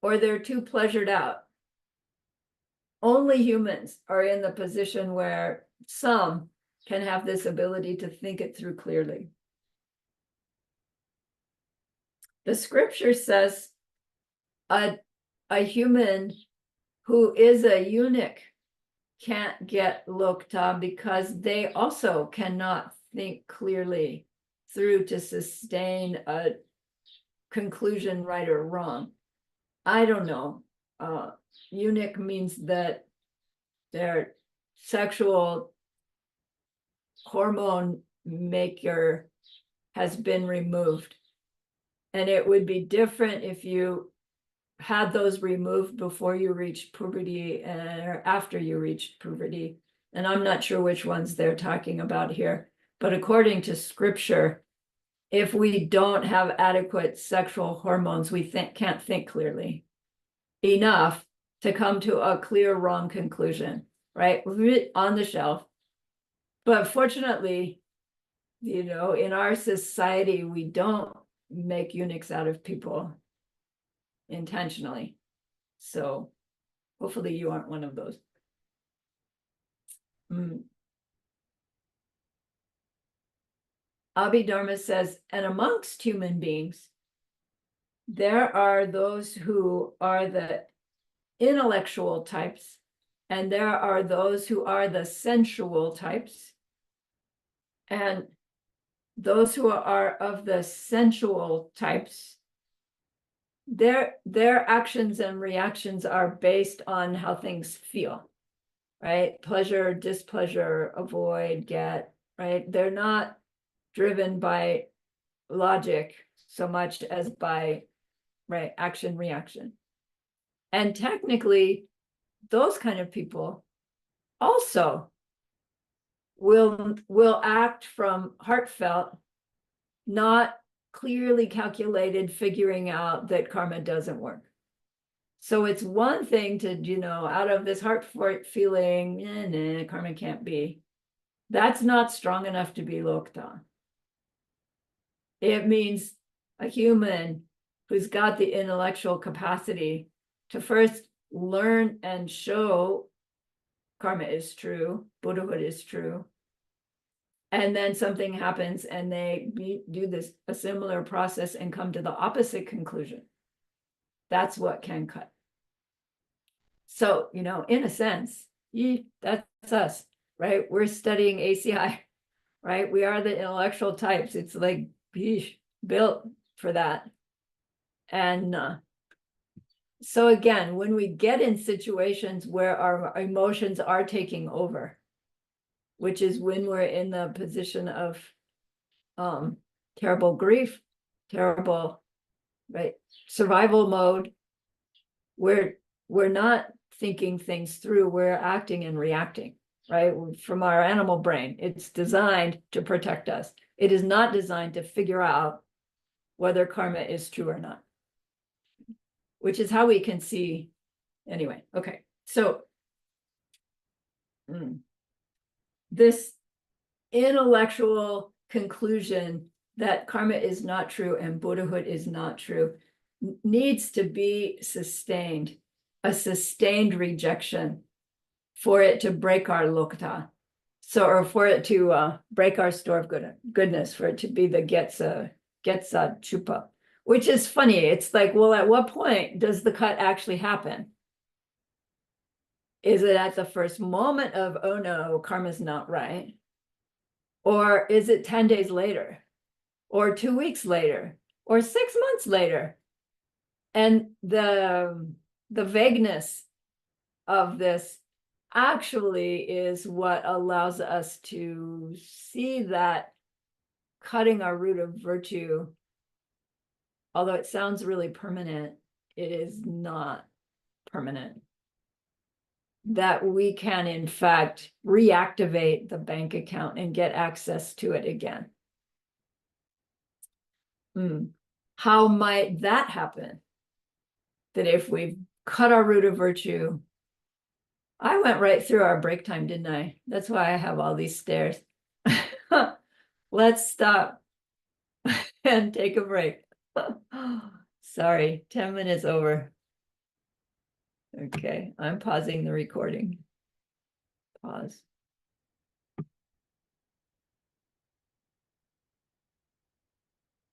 Speaker 1: or they're too pleasured out. Only humans are in the position where some can have this ability to think it through clearly. The scripture says a human who is a eunuch can't get lokta because they also cannot think clearly through to sustain a conclusion, right or wrong. I don't know. eunuch means that their sexual hormone maker has been removed. And it would be different if you had those removed before you reached puberty or after you reached puberty. And I'm not sure which ones they're talking about here, but according to scripture, if we don't have adequate sexual hormones, we can't think clearly enough to come to a clear wrong conclusion, right? On the shelf. But fortunately, in our society, we don't make eunuchs out of people intentionally. So hopefully you aren't one of those. Abhidharma says, and amongst human beings, there are those who are the intellectual types, and there are those who are the sensual types. And those who are of the sensual types, their actions and reactions are based on how things feel, right? Pleasure, displeasure, avoid, get, right? They're not driven by logic so much as by, right, action, reaction. And technically, those kind of people also will act from heartfelt, not clearly calculated, figuring out that karma doesn't work. So it's one thing to, out of this heartfelt feeling, karma can't be. That's not strong enough to be looked on. It means a human who's got the intellectual capacity to first learn and show karma is true, Buddhahood is true. And then something happens and they do a similar process and come to the opposite conclusion. That's what can cut. So, in a sense, that's us, right? We're studying ACI, right? We are the intellectual types. It's like built for that. And so again, when we get in situations where our emotions are taking over, which is when we're in the position of terrible grief, terrible, right, survival mode, we're not thinking things through, we're acting and reacting, right? From our animal brain, it's designed to protect us. It is not designed to figure out whether karma is true or not, which is how we can see anyway. Okay, so this intellectual conclusion that karma is not true and Buddhahood is not true needs to be sustained, a sustained rejection for it to break our lokta. So, or for it to break our store of goodness, for it to be the getsa chupa, which is funny. It's like, well, at what point does the cut actually happen? Is it at the first moment of, oh no, karma's not right? Or is it 10 days later? Or 2 weeks later? Or 6 months later? And the vagueness of this actually is what allows us to see that cutting our root of virtue, although it sounds really permanent, it is not permanent. That we can, in fact, reactivate the bank account and get access to it again. How might that happen? That if we've cut our root of virtue, I went right through our break time, didn't I? That's why I have all these stairs. Let's stop and take a break. Sorry, 10 minutes over. Okay, I'm pausing the recording. Pause.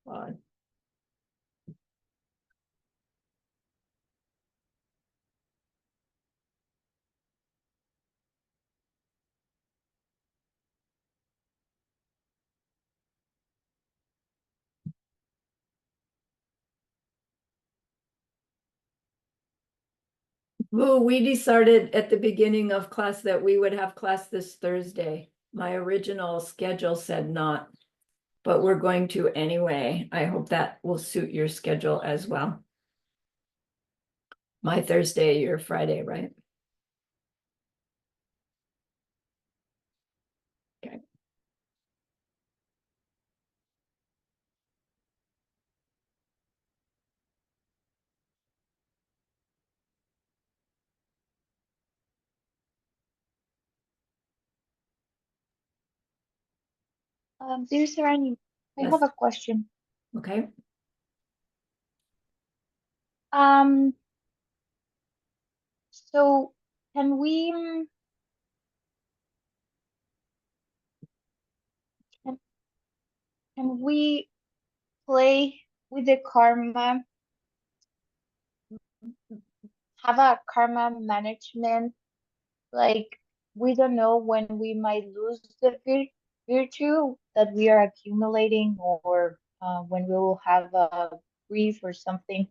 Speaker 1: Pause. Ooh, we decided at the beginning of class that we would have class this Thursday. My original schedule said not, but we're going to anyway. I hope that will suit your schedule as well. My Thursday, your Friday, right? Okay.
Speaker 3: Dear Sarani, I
Speaker 1: Yes.
Speaker 3: have a question.
Speaker 1: Okay.
Speaker 3: Um, so can we can, can we play with the karma, have a karma management? Like we don't know when we might lose the virtue that we are accumulating, or when we will have a grief or something.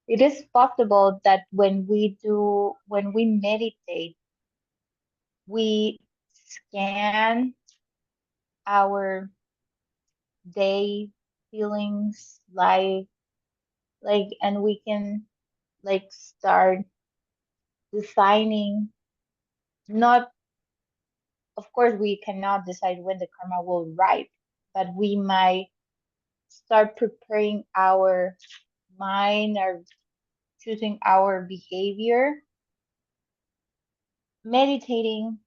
Speaker 3: It is possible that when we meditate, we scan our day feelings like and we can like start designing, not, of course we cannot decide when the karma will ripe, but we might start preparing our mind or choosing our behavior, meditating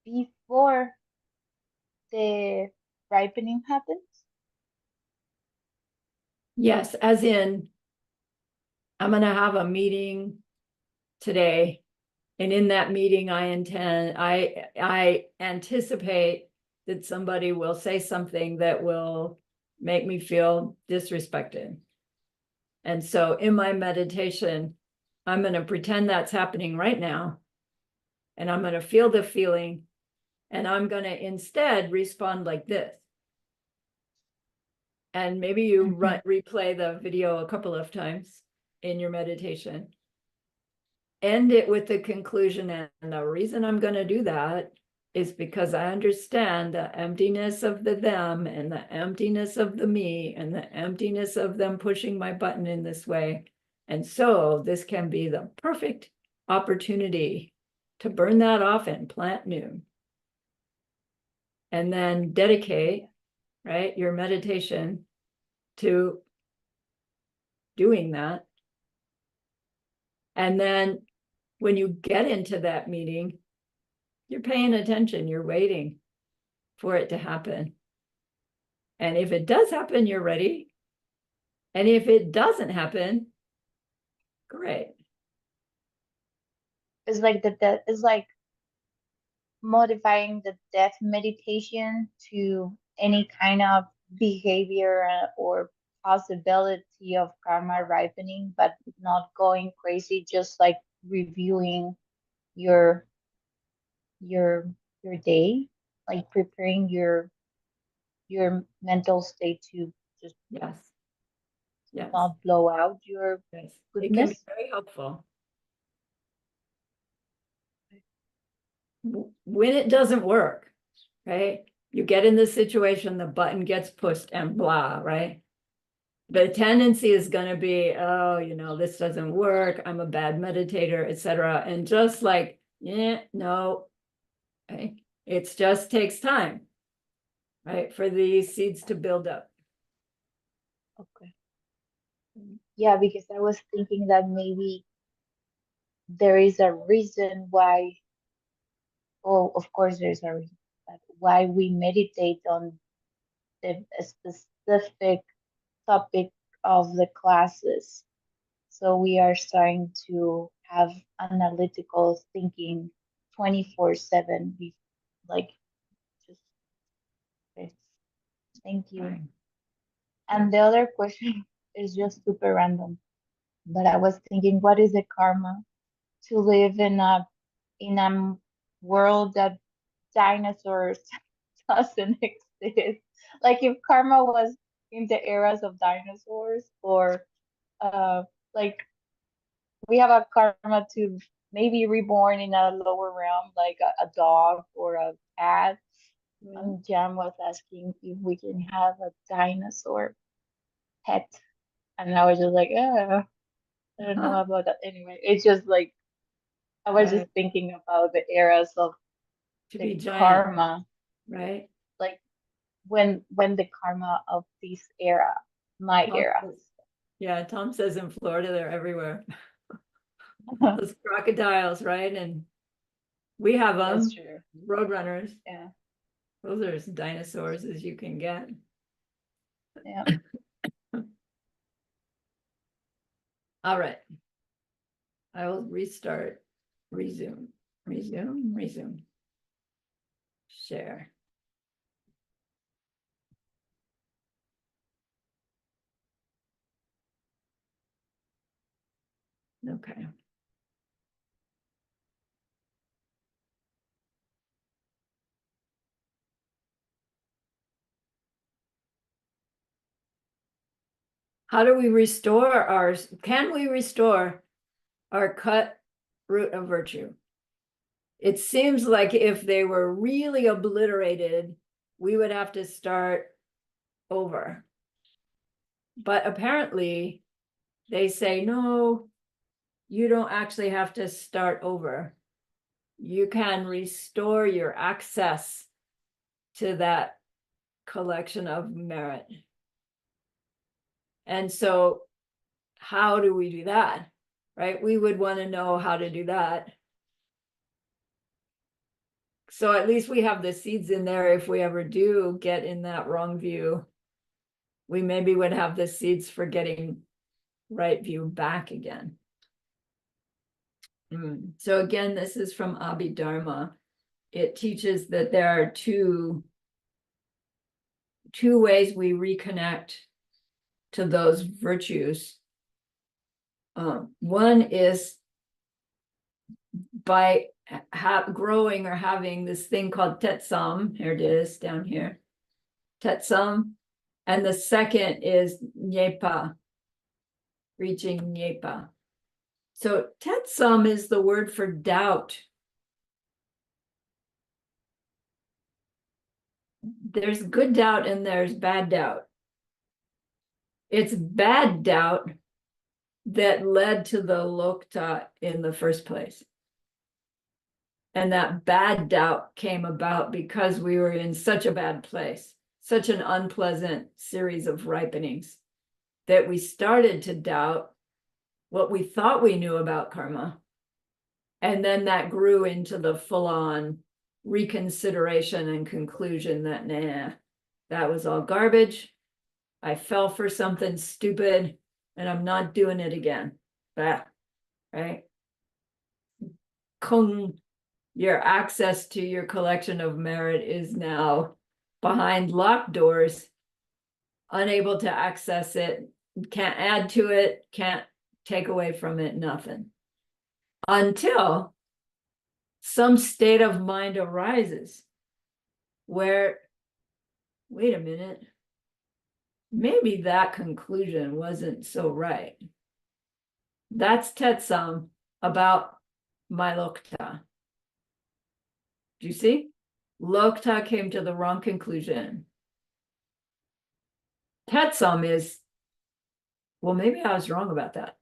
Speaker 3: before the ripening happens.
Speaker 1: Yes, as in, I'm gonna have a meeting today. And in that meeting, I anticipate that somebody will say something that will make me feel disrespected. And so in my meditation, I'm going to pretend that's happening right now. And I'm going to feel the feeling. And I'm going to instead respond like this. And maybe you replay the video a couple of times in your meditation. End it with the conclusion. And the reason I'm going to do that is because I understand the emptiness of the them and the emptiness of the me and the emptiness of them pushing my button in this way. And so this can be the perfect opportunity to burn that off and plant new. And then dedicate, right, your meditation to doing that. And then when you get into that meeting, you're paying attention, you're waiting for it to happen. And if it does happen, you're ready. And if it doesn't happen, great.
Speaker 3: It's like it's like modifying the death meditation to any kind of behavior or possibility of karma ripening, but not going crazy, just like reviewing your your your day, like preparing your mental state to just
Speaker 1: Yes. Yes.
Speaker 3: not blow out your
Speaker 1: Yes. It can be
Speaker 3: goodness.
Speaker 1: very helpful. When it doesn't work, right? You get in this situation, the button gets pushed and blah, right? The tendency is going to be, oh, this doesn't work. I'm a bad meditator, etc. And just like, yeah, no, okay. It just takes time, right? For these seeds to build up.
Speaker 3: Okay. Yeah, because I was thinking that maybe there is a reason why, oh, of course there's a reason, but why we meditate on the specific topic of the classes. So we are starting to have analytical thinking 24/7. Like, just okay. Thank you.
Speaker 1: Right.
Speaker 3: And the other question is just super random, but I was thinking, what is the karma to live in a world that dinosaurs doesn't exist? Like if karma was in the eras of dinosaurs, or uh like we have a karma to maybe reborn in a lower realm, like a dog or a cat. Jan was asking if we can have a dinosaur pet, and I was just like, I don't know about that. Anyway, it's just like I was just
Speaker 1: Right.
Speaker 3: thinking about the eras of
Speaker 1: To
Speaker 3: the
Speaker 1: be giant,
Speaker 3: karma,
Speaker 1: right?
Speaker 3: like when the karma of this era, my
Speaker 1: Tom
Speaker 3: era.
Speaker 1: says- Yeah, Tom says in Florida, they're everywhere. Those crocodiles, right? And we have them,
Speaker 3: That's true.
Speaker 1: roadrunners.
Speaker 3: Yeah,
Speaker 1: Those are as dinosaurs as you can get.
Speaker 3: yeah.
Speaker 1: All right. I will restart, resume, resume. Share. Okay. How do we restore ours? Can we restore our cut root of virtue? It seems like if they were really obliterated, we would have to start over. But apparently, they say, no, you don't actually have to start over. You can restore your access to that collection of merit. And so, how do we do that? Right? We would want to know how to do that. So at least we have the seeds in there. If we ever do get in that wrong view, we maybe would have the seeds for getting right view back again. So again, this is from Abhidharma. It teaches that there are two ways we reconnect to those virtues. One is by growing or having this thing called tetsam. Here it is down here. Tetsam. And the second is nyepa, reaching nyepa. So tetsam is the word for doubt. There's good doubt and there's bad doubt. It's bad doubt that led to the lokta in the first place. And that bad doubt came about because we were in such a bad place, such an unpleasant series of ripenings, that we started to doubt what we thought we knew about karma. And then that grew into the full-on reconsideration and conclusion that, nah, that was all garbage. I fell for something stupid and I'm not doing it again. Bah, right? Kung, your access to your collection of merit is now behind locked doors, unable to access it, can't add to it, can't take away from it, nothing. Until some state of mind arises where, wait a minute, maybe that conclusion wasn't so right. That's Tetsam about my Lokta. Do you see? Lokta came to the wrong conclusion. Tetsam is, well, maybe I was wrong about that.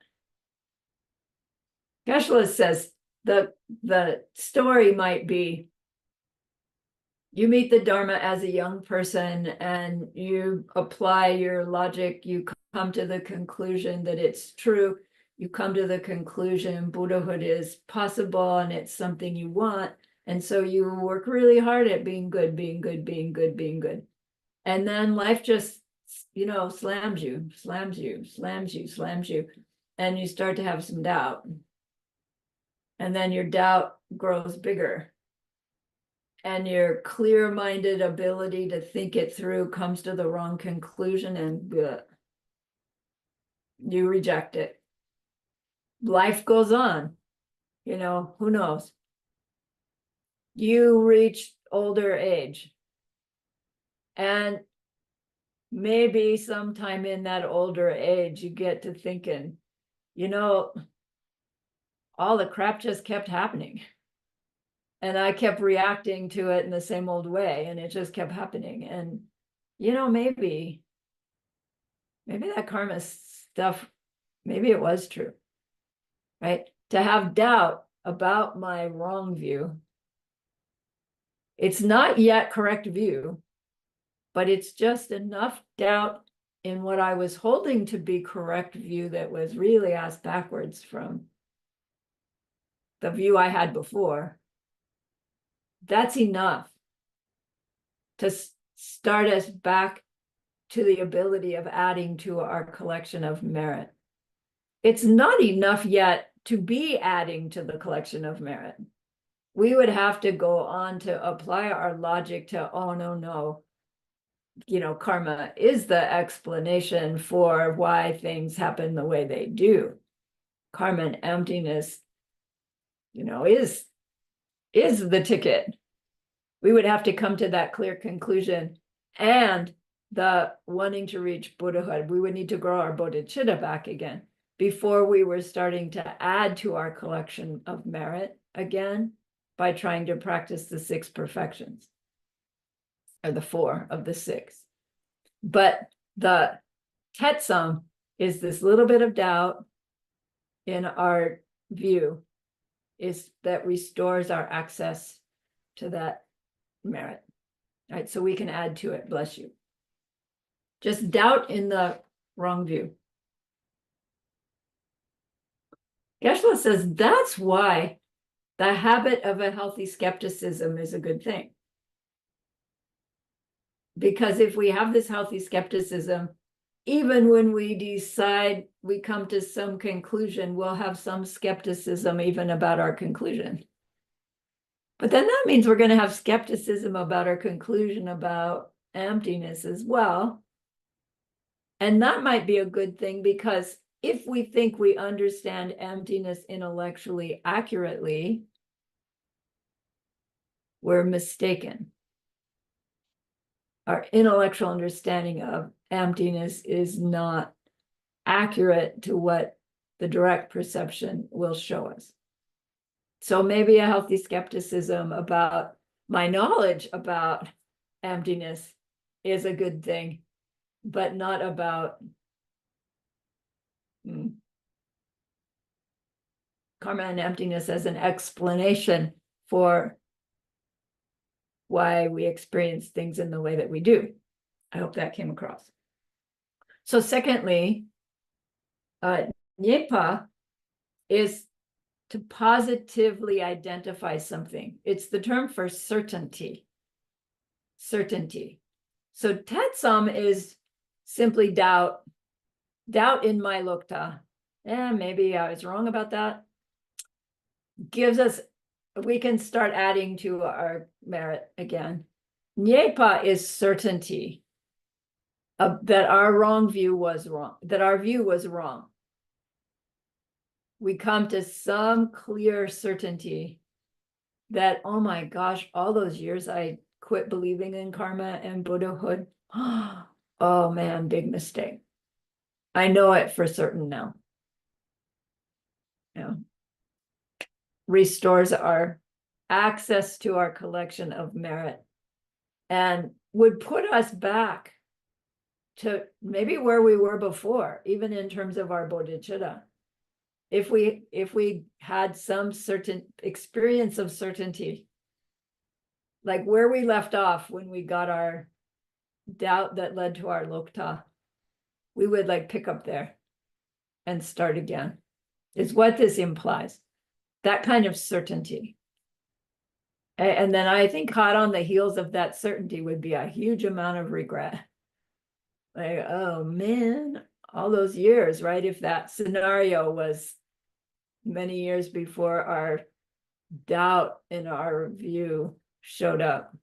Speaker 1: Geshe-la says the story might be, you meet the Dharma as a young person and you apply your logic, you come to the conclusion that it's true, you come to the conclusion Buddhahood is possible and it's something you want, and so you work really hard at being good, being good, being good, being good. And then life just, slams you, and you start to have some doubt. And then your doubt grows bigger. And your clear-minded ability to think it through comes to the wrong conclusion and you reject it. Life goes on, who knows? You reach older age. And maybe sometime in that older age, you get to thinking, all the crap just kept happening. And I kept reacting to it in the same old way, and it just kept happening. And, you know, maybe that karma stuff, maybe it was true, right? To have doubt about my wrong view. It's not yet correct view, but it's just enough doubt in what I was holding to be correct view that was really asked backwards from the view I had before. That's enough to start us back to the ability of adding to our collection of merit. It's not enough yet to be adding to the collection of merit. We would have to go on to apply our logic to, oh, no, you know, karma is the explanation for why things happen the way they do. Karma and emptiness, you know, is the ticket. We would have to come to that clear conclusion, and the wanting to reach Buddhahood, we would need to grow our bodhicitta back again before we were starting to add to our collection of merit again by trying to practice the 6 perfections, or the 4 of the 6. But the tetsum is this little bit of doubt in our view is that restores our access to that merit. All right, so we can add to it, bless you. Just doubt in the wrong view. Geshe-la says that's why the habit of a healthy skepticism is a good thing. Because if we have this healthy skepticism, even when we decide we come to some conclusion, we'll have some skepticism even about our conclusion. But then that means we're going to have skepticism about our conclusion about emptiness as well. And that might be a good thing, because if we think we understand emptiness intellectually accurately, we're mistaken. Our intellectual understanding of emptiness is not accurate to what the direct perception will show us. So maybe a healthy skepticism about my knowledge about emptiness is a good thing, but not about karma and emptiness as an explanation for why we experience things in the way that we do. I hope that came across. So secondly, nyepa is to positively identify something. It's the term for certainty. Certainty. So tetsum is simply doubt. Doubt in my lukta. Maybe I was wrong about that. Gives us, we can start adding to our merit again. Nyepa is certainty that our wrong view was wrong, that our view was wrong. We come to some clear certainty that, oh my gosh, all those years I quit believing in karma and Buddhahood. Oh man, big mistake. I know it for certain now. Yeah. Restores our access to our collection of merit and would put us back to maybe where we were before, even in terms of our bodhicitta. If we had some certain experience of certainty, like where we left off when we got our doubt that led to our lokta, we would like pick up there and start again, is what this implies. That kind of certainty. And then I think hot on the heels of that certainty would be a huge amount of regret. Like, oh man, all those years, right? If that scenario was many years before our doubt in our view showed up.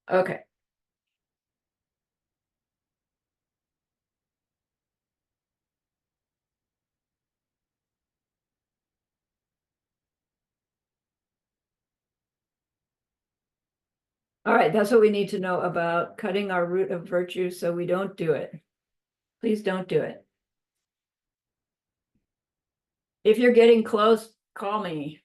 Speaker 1: Okay. All right, that's what we need to know about cutting our root of virtue so we don't do it. Please don't do it. If you're getting close, call me.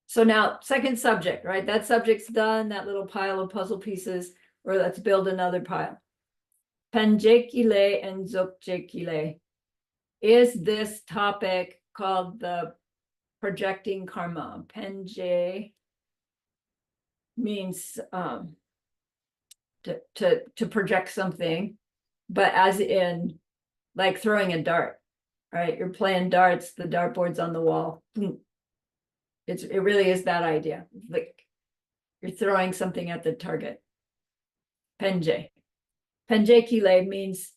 Speaker 1: So now, second subject, right? That subject's done, that little pile of puzzle pieces, or let's build another pile. Penjekile and Zokjekile. Is this topic called the projecting karma? Penje means to project something, but as in like throwing a dart, right? You're playing darts, the dartboard's on the wall. It really is that idea. Like you're throwing something at the target. Penje. Penjekile means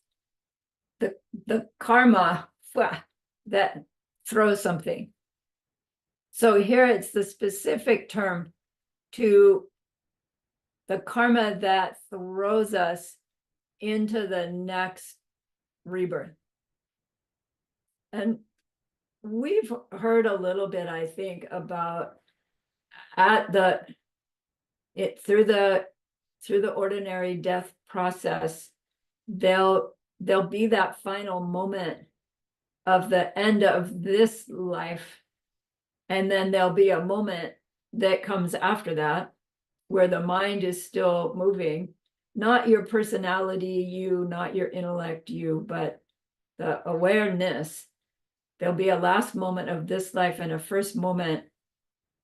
Speaker 1: the karma that throws something. So here it's the specific term to the karma that throws us into the next rebirth. And we've heard a little bit, I think, about through the ordinary death process, there'll be that final moment of the end of this life, and then there'll be a moment that comes after that where the mind is still moving, not your personality you, not your intellect you, but the awareness. There'll be a last moment of this life and a first moment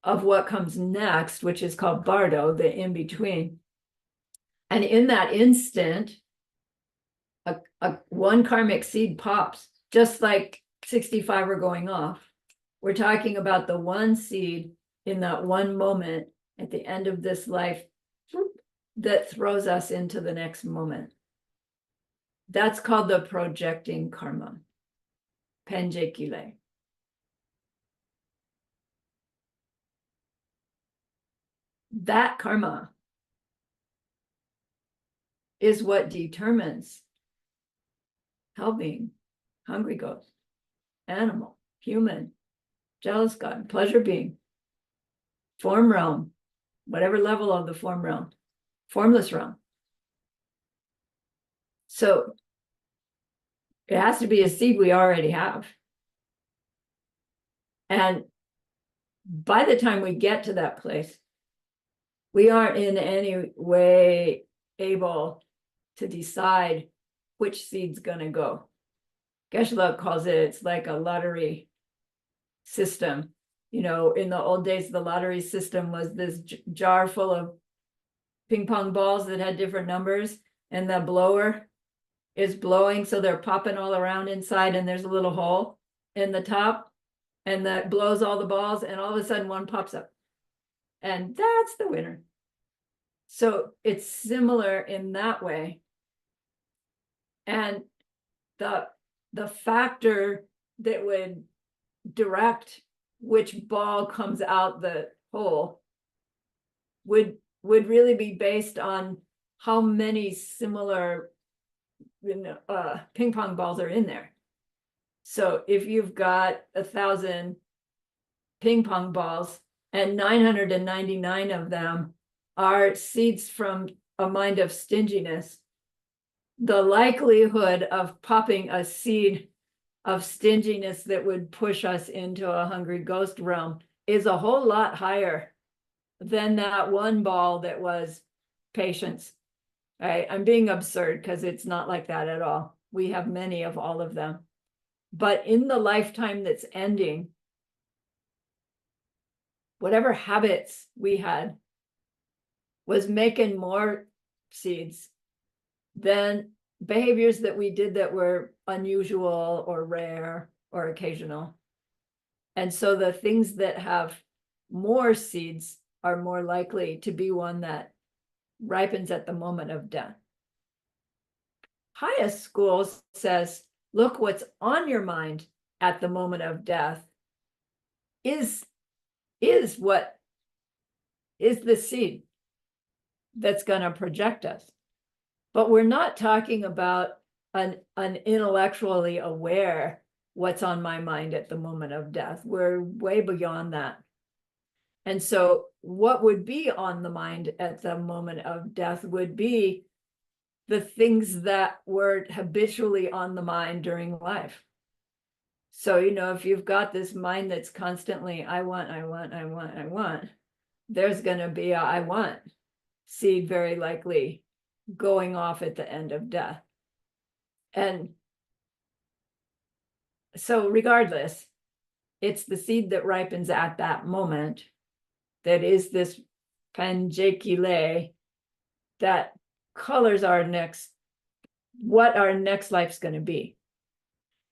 Speaker 1: of what comes next, which is called Bardo, the in-between. And in that instant, one karmic seed pops, just like 65 are going off. We're talking about the one seed in that one moment at the end of this life that throws us into the next moment. That's called the projecting karma. Penjekile. That karma is what determines hell being, hungry ghost, animal, human, jealous God, pleasure being, form realm, whatever level of the form realm, formless realm. So it has to be a seed we already have. And by the time we get to that place, we aren't in any way able to decide which seed's going to go. Geshe-la calls it's like a lottery system. You know, in the old days, the lottery system was this jar full of ping pong balls that had different numbers, and the blower is blowing, so they're popping all around inside, and there's a little hole in the top, and that blows all the balls, and all of a sudden one pops up, and that's the winner. So it's similar in that way. And the factor that would direct which ball comes out the hole would really be based on how many similar ping pong balls are in there. So if you've got 1,000 ping pong balls and 999 of them are seeds from a mind of stinginess, the likelihood of popping a seed of stinginess that would push us into a hungry ghost realm is a whole lot higher than that one ball that was patience. Right? I'm being absurd because it's not like that at all. We have many of all of them. But in the lifetime that's ending, whatever habits we had was making more seeds than behaviors that we did that were unusual or rare or occasional. And so the things that have more seeds are more likely to be one that ripens at the moment of death. Highest school says, look what's on your mind at the moment of death is what is the seed that's going to project us. But we're not talking about an intellectually aware what's on my mind at the moment of death. We're way beyond that. And so what would be on the mind at the moment of death would be the things that were habitually on the mind during life. So, if you've got this mind that's constantly, I want, there's going to be a I want seed very likely going off at the end of death. And so regardless, it's the seed that ripens at that moment that is this panjekile that colors what our next life's going to be.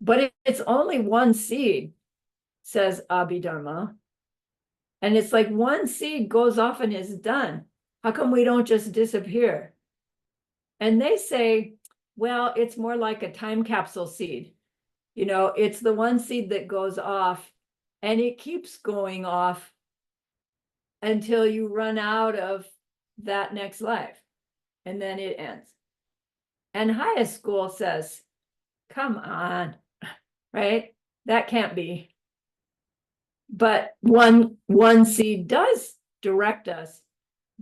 Speaker 1: But it's only one seed, says Abhidharma. And it's like one seed goes off and is done. How come we don't just disappear? And they say, well, it's more like a time capsule seed. It's the one seed that goes off and it keeps going off until you run out of that next life. And then it ends. And highest school says, come on, right? That can't be. But one seed does direct us,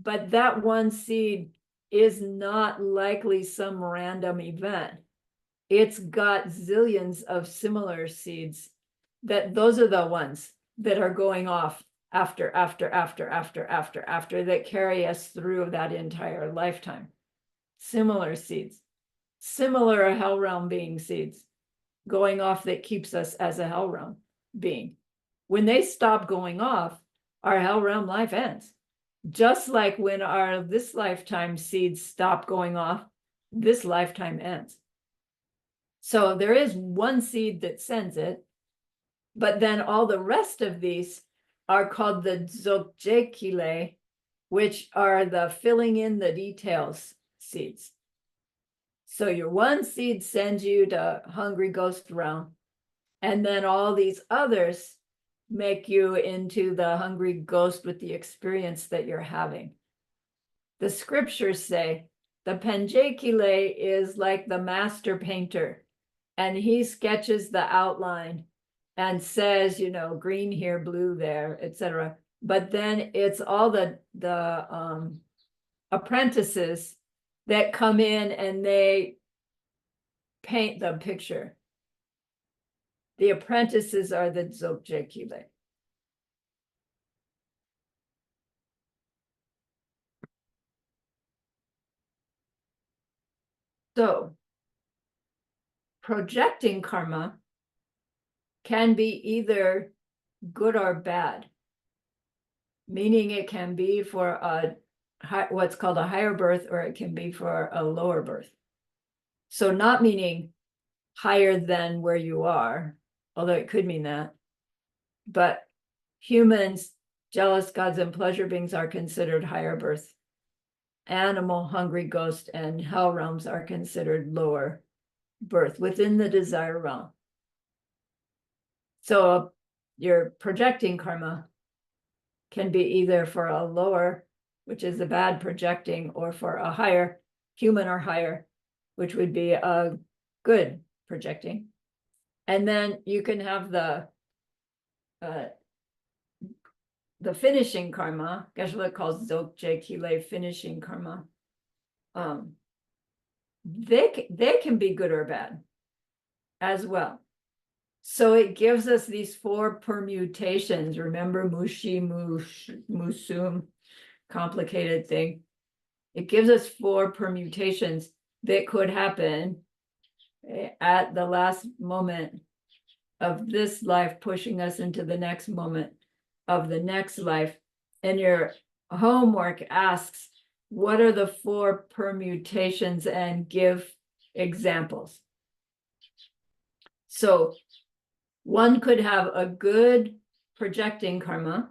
Speaker 1: but that one seed is not likely some random event. It's got zillions of similar seeds those are the ones that are going off after that carry us through that entire lifetime. Similar seeds, similar hell realm being seeds going off that keeps us as a hell realm being. When they stop going off, our hell realm life ends. Just like when this lifetime seeds stop going off, this lifetime ends. So there is one seed that sends it, but then all the rest of these are called the dzogchekile, which are the filling in the details seeds. So your one seed sends you to hungry ghost realm, and then all these others make you into the hungry ghost with the experience that you're having. The scriptures say the Panjekile is like the master painter, and he sketches the outline and says, green here, blue there, etc. But then it's all the apprentices that come in and they paint the picture. The apprentices are the dzogchekile. So, projecting karma can be either good or bad, meaning it can be for what's called a higher birth, or it can be for a lower birth. So not meaning higher than where you are, although it could mean that, but humans, jealous gods, and pleasure beings are considered higher birth. Animal, hungry ghost, and hell realms are considered lower birth within the desire realm. So your projecting karma can be either for a lower, which is a bad projecting, or for a higher, human or higher, which would be a good projecting. And then you can have the finishing karma, Geshe-la calls dzogchekile finishing karma. They can be good or bad as well. So it gives us these 4 permutations. Remember musum, complicated thing. It gives us 4 permutations that could happen at the last moment of this life, pushing us into the next moment of the next life. And your homework asks, what are the 4 permutations, and give examples. So one could have a good projecting karma,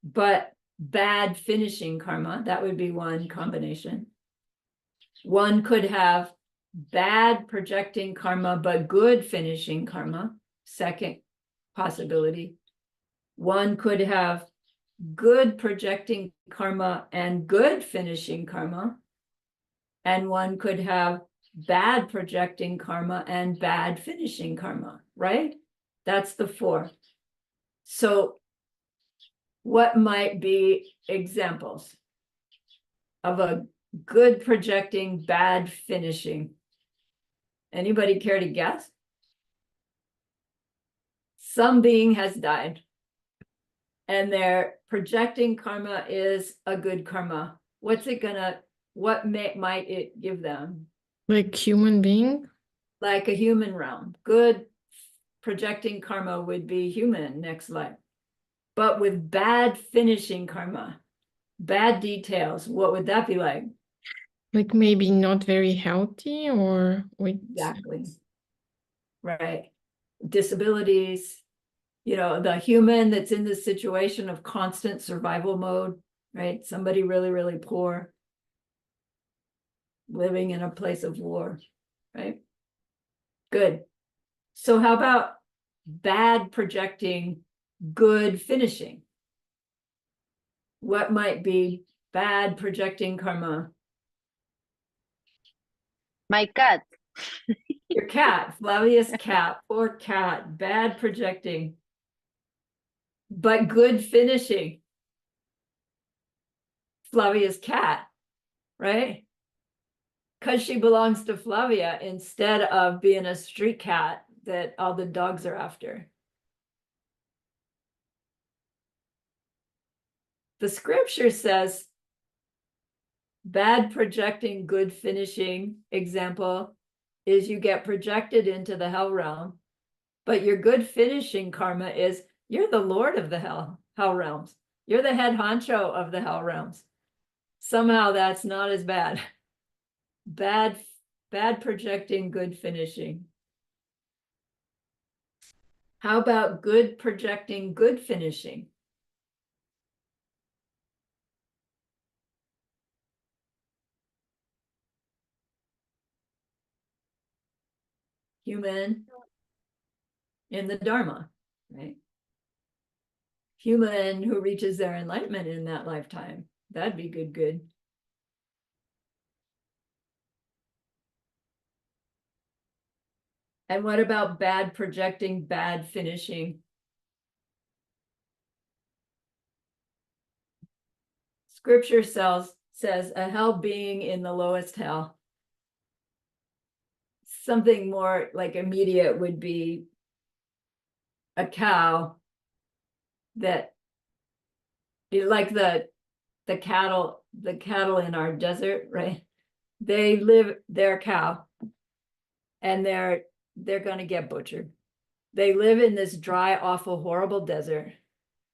Speaker 1: but bad finishing karma. That would be one combination. One could have bad projecting karma, but good finishing karma. Second possibility. One could have good projecting karma and good finishing karma. And one could have bad projecting karma and bad finishing karma, right? That's the 4. So what might be examples of a good projecting, bad finishing? Anybody care to guess? Some being has died. And their projecting karma is a good karma. What's it gonna, might it give them?
Speaker 4: Like human being?
Speaker 1: Like a human realm. Good projecting karma would be human next life. But with bad finishing karma, bad details, what would that be like?
Speaker 4: Like maybe not very healthy or with
Speaker 1: Exactly. Right. Disabilities, you know, the human that's in this situation of constant survival mode, right? Somebody really, really poor, living in a place of war, right? Good. So how about bad projecting, good finishing? What might be bad projecting karma?
Speaker 5: My cat.
Speaker 1: Your cat, Flavia's cat, poor cat, bad projecting, but good finishing. Flavia's cat, right? Because she belongs to Flavia instead of being a street cat that all the dogs are after. The scripture says bad projecting, good finishing example is you get projected into the hell realm, but your good finishing karma is you're the lord of the hell realms. You're the head honcho of the hell realms. Somehow that's not as bad. Bad projecting, good finishing. How about good projecting, good finishing? Human in the Dharma, right? Human who reaches their enlightenment in that lifetime. That'd be good. And what about bad projecting, bad finishing? Scripture says a hell being in the lowest hell. Something more like immediate would be a cow that, like the cattle in our desert, right? They're cow, and they're gonna get butchered. They live in this dry, awful, horrible desert.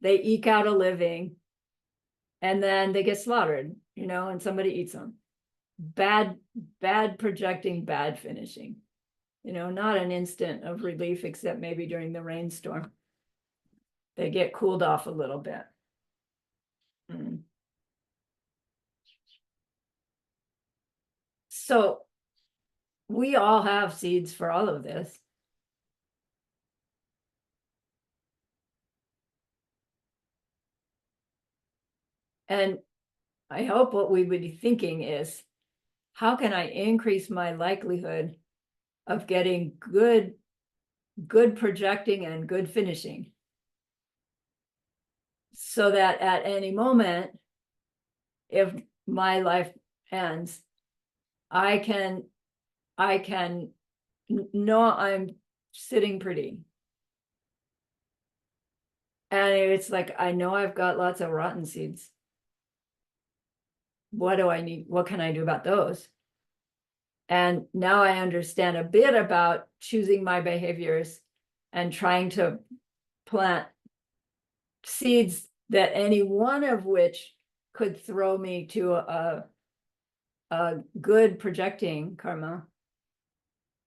Speaker 1: They eke out a living, and then they get slaughtered, you know, and somebody eats them. Bad projecting, bad finishing. You know, not an instant of relief, except maybe during the rainstorm. They get cooled off a little bit. So we all have seeds for all of this. And I hope what we would be thinking is, how can I increase my likelihood of getting good projecting and good finishing? So that at any moment, if my life ends, I can know I'm sitting pretty. And it's like, I know I've got lots of rotten seeds. What do I need? What can I do about those? And now I understand a bit about choosing my behaviors and trying to plant seeds that any one of which could throw me to a good projecting karma.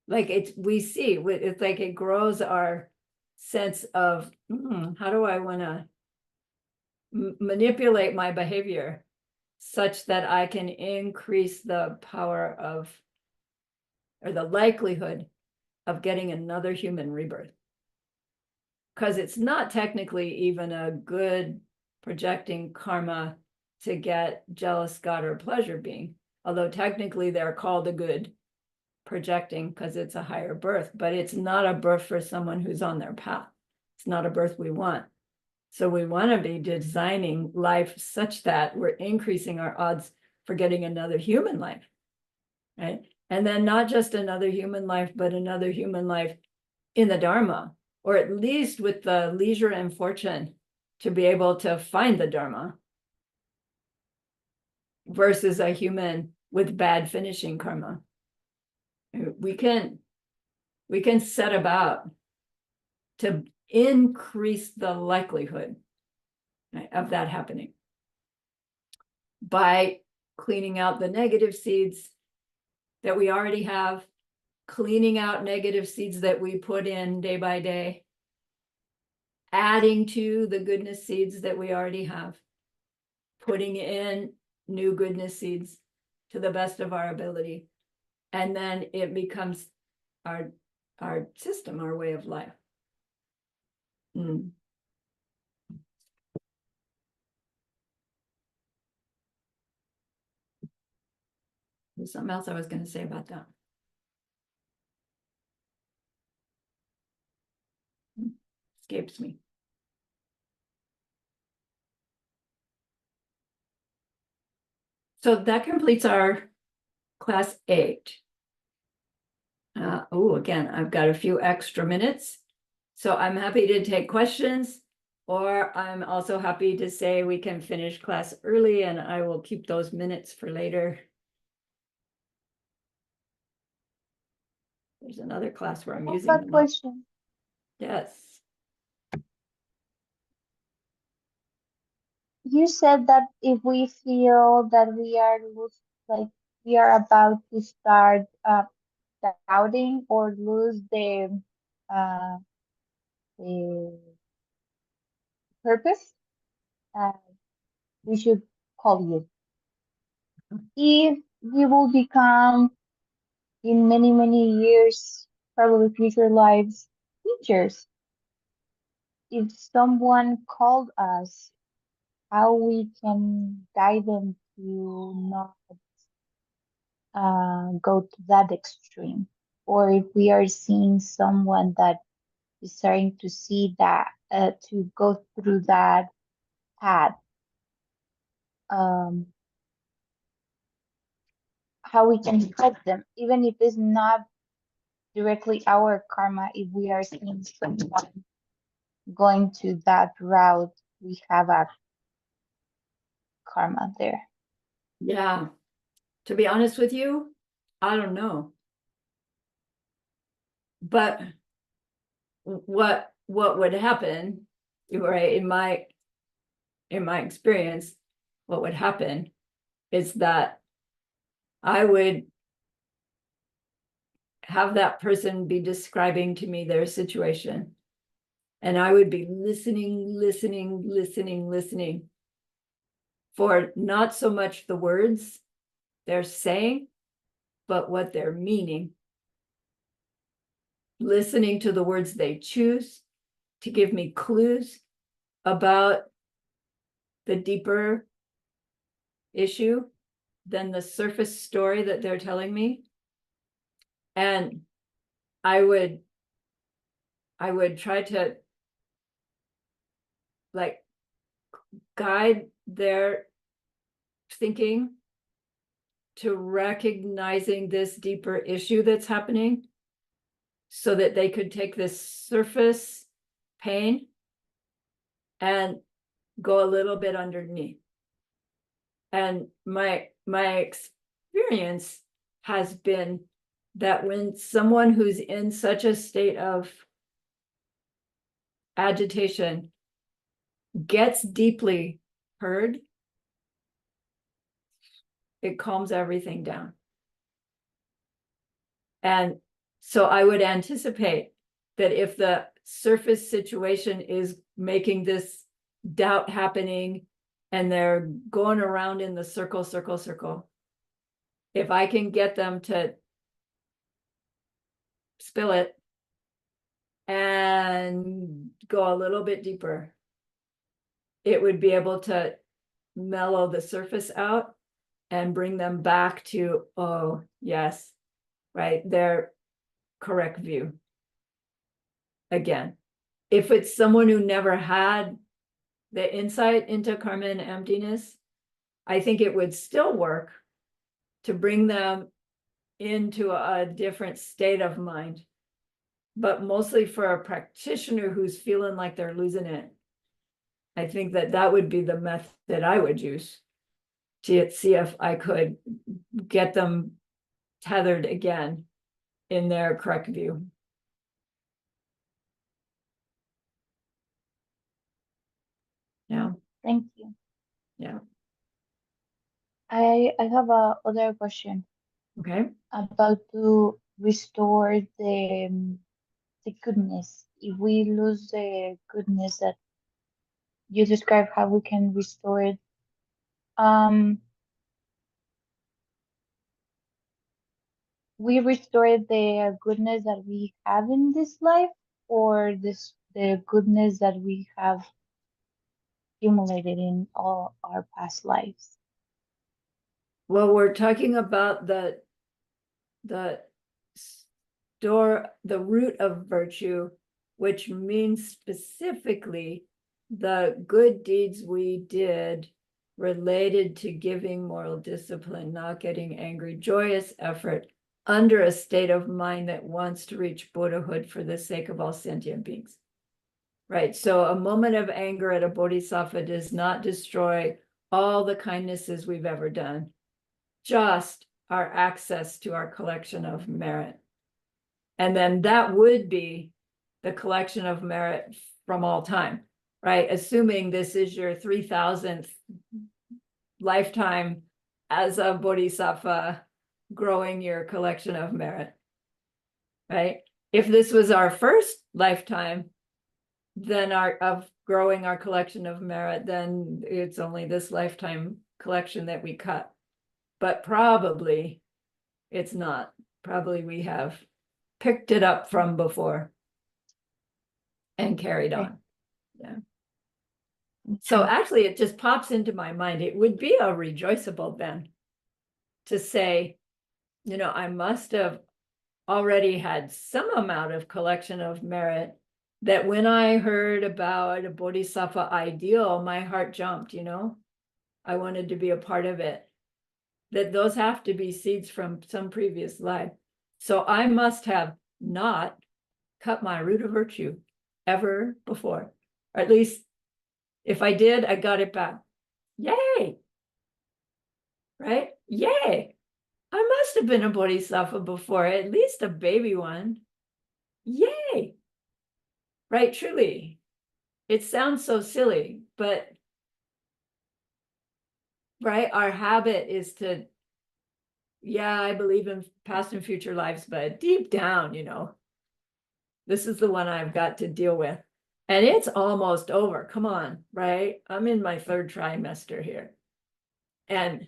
Speaker 1: Like we see, it's like it grows our sense of, how do I want to manipulate my behavior such that I can increase the power of, or the likelihood of getting another human rebirth. Because it's not technically even a good projecting karma to get jealous God or pleasure being, although technically they're called a good projecting because it's a higher birth, but it's not a birth for someone who's on their path. It's not a birth we want. So we want to be designing life such that we're increasing our odds for getting another human life, right? And then not just another human life, but another human life in the Dharma, or at least with the leisure and fortune to be able to find the Dharma, versus a human with bad finishing karma. We can set about to increase the likelihood, right, of that happening by cleaning out the negative seeds that we already have, cleaning out negative seeds that we put in day by day, adding to the goodness seeds that we already have, putting in new goodness seeds to the best of our ability. And then it becomes our system, our way of life. There's something else I was going to say about that. Escapes me. So that completes our class 8. Oh, again, I've got a few extra minutes, so I'm happy to take questions, or I'm also happy to say we can finish class early and I will keep those minutes for later. There's another class where I'm
Speaker 3: I
Speaker 1: using
Speaker 3: have a
Speaker 1: them.
Speaker 3: question.
Speaker 1: Yes.
Speaker 3: You said that if we feel that we are about to start doubting or lose uh, the purpose, uh, we should call you. If we will become in many, many years, probably future lives, teachers, if someone called us, how we can guide them to not go to that extreme, or if we are seeing someone that is starting to see that to go through that path, how we can help them, even if it's not directly our karma. If we are seeing someone going to that route, we have a karma there.
Speaker 1: Yeah. To be honest with you, I don't know. But what would happen, right, in my experience, what would happen is that I would have that person be describing to me their situation, and I would be listening for not so much the words they're saying, but what they're meaning. Listening to the words they choose to give me clues about the deeper issue than the surface story that they're telling me. And I would try to like guide their thinking to recognizing this deeper issue that's happening, so that they could take this surface pain and go a little bit underneath. And my experience has been that when someone who's in such a state of agitation gets deeply heard, it calms everything down. And so I would anticipate that if the surface situation is making this doubt happening and they're going around in the circle, if I can get them to spill it and go a little bit deeper, it would be able to mellow the surface out and bring them back to, oh, yes, right, their correct view again. If it's someone who never had the insight into karma and emptiness, I think it would still work to bring them into a different state of mind. But mostly for a practitioner who's feeling like they're losing it, I think that would be the method I would use to see if I could get them tethered again in their correct view. Yeah,
Speaker 3: Thank you.
Speaker 1: yeah,
Speaker 3: I have a other question
Speaker 1: okay.
Speaker 3: about to restore the goodness. If we lose the goodness that you describe, how we can restore it. We restore the goodness that we have in this life, or the goodness that we have accumulated in all our past lives.
Speaker 1: Well, we're talking about the the root of virtue, which means specifically the good deeds we did related to giving, moral discipline, not getting angry, joyous effort under a state of mind that wants to reach Buddhahood for the sake of all sentient beings. Right, so a moment of anger at a bodhisattva does not destroy all the kindnesses we've ever done, just our access to our collection of merit. And then that would be the collection of merit from all time, right? Assuming this is your 3000th lifetime as a bodhisattva, growing your collection of merit, right? If this was our first lifetime, then of growing our collection of merit, then it's only this lifetime collection that we cut. But probably it's not. Probably we have picked it up from before and carried
Speaker 3: Okay.
Speaker 1: on. Yeah. So actually it just pops into my mind. It would be a rejoiceable then to say, you know, I must have already had some amount of collection of merit that when I heard about a bodhisattva ideal, my heart jumped, you know, I wanted to be a part of it. That those have to be seeds from some previous life. So I must have not cut my root of virtue ever before, or at least if I did, I got it back. Yay! Right? Yay! I must have been a bodhisattva before, at least a baby one. Yay! Right? Truly. It sounds so silly, but right, our habit is to, yeah, I believe in past and future lives, but deep down, you know, this is the one I've got to deal with. And it's almost over. Come on, right? I'm in my 3rd trimester here. And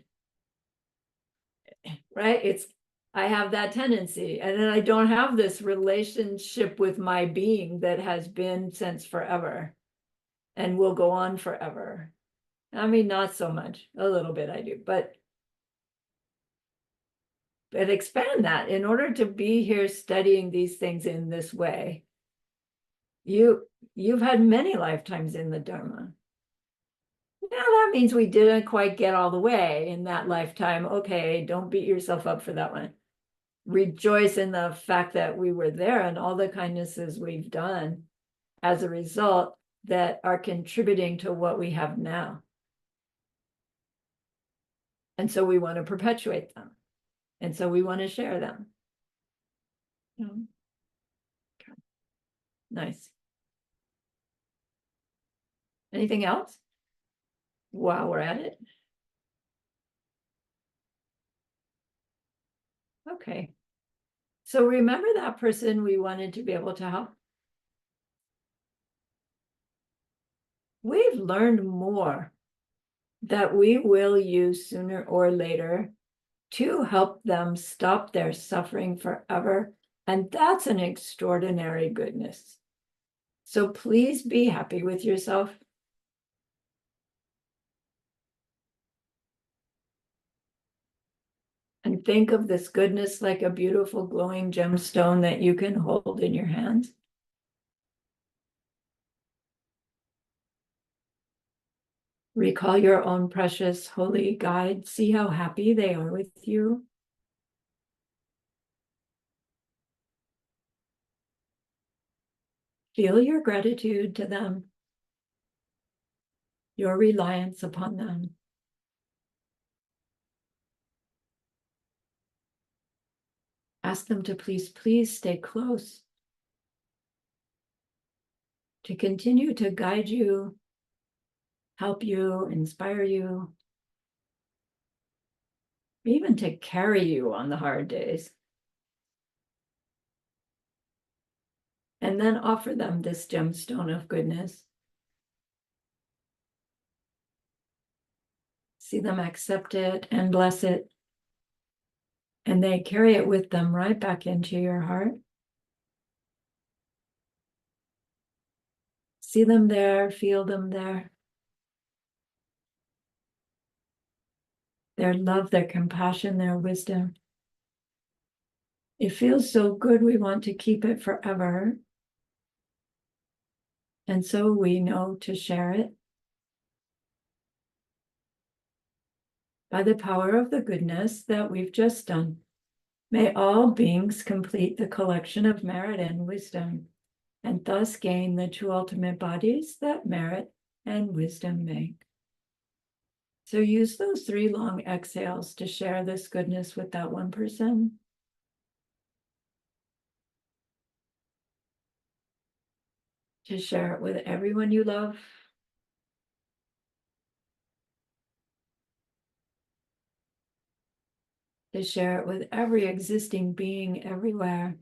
Speaker 1: right, I have that tendency. And then I don't have this relationship with my being that has been since forever and will go on forever. I mean, not so much, a little bit I do, but expand that in order to be here studying these things in this way. You've had many lifetimes in the Dharma. Now that means we didn't quite get all the way in that lifetime. Okay, don't beat yourself up for that one. Rejoice in the fact that we were there and all the kindnesses we've done as a result that are contributing to what we have now. And so we want to perpetuate them. And so we want to share them. Okay. Nice. Anything else? While we're at it. Okay. So remember that person we wanted to be able to help? We've learned more that we will use sooner or later to help them stop their suffering forever. And that's an extraordinary goodness. So please be happy with yourself. And think of this goodness like a beautiful glowing gemstone that you can hold in your hands. Recall your own precious holy guide. See how happy they are with you. Feel your gratitude to them, your reliance upon them. Ask them to please stay close, to continue to guide you, help you, inspire you, even to carry you on the hard days. And then offer them this gemstone of goodness. See them accept it and bless it. And they carry it with them right back into your heart. See them there, feel them there. Their love, their compassion, their wisdom. It feels so good, we want to keep it forever. And so we know to share it. By the power of the goodness that we've just done, may all beings complete the collection of merit and wisdom, and thus gain the two ultimate bodies that merit and wisdom make. So use those 3 long exhales to share this goodness with that one person. To share it with everyone you love. To share it with every existing being everywhere.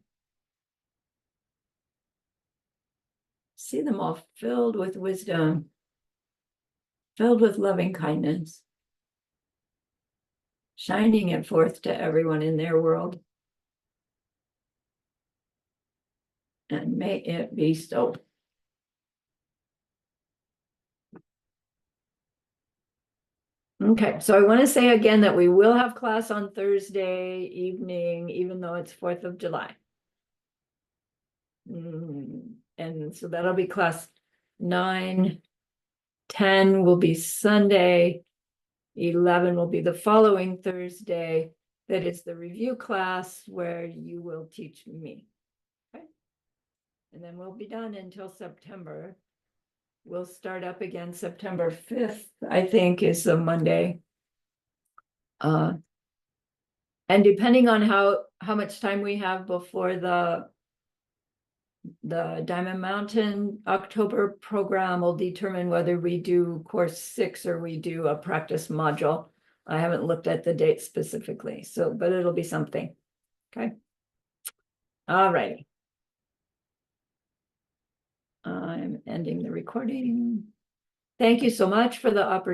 Speaker 1: See them all filled with wisdom, filled with loving kindness, shining it forth to everyone in their world. And may it be so. Okay, so I want to say again that we will have class on Thursday evening, even though it's 4th of July. And so that'll be class 9, 10 will be Sunday, 11 will be the following Thursday. That is the review class where you will teach me. Okay. And then we'll be done until September. We'll start up again September 5th, I think, is the Monday. And depending on how much time we have before the Diamond Mountain October program will determine whether we do course 6 or we do a practice module. I haven't looked at the date specifically, so but it'll be something. Okay. All right. I'm ending the recording. Thank you so much for the opportunity.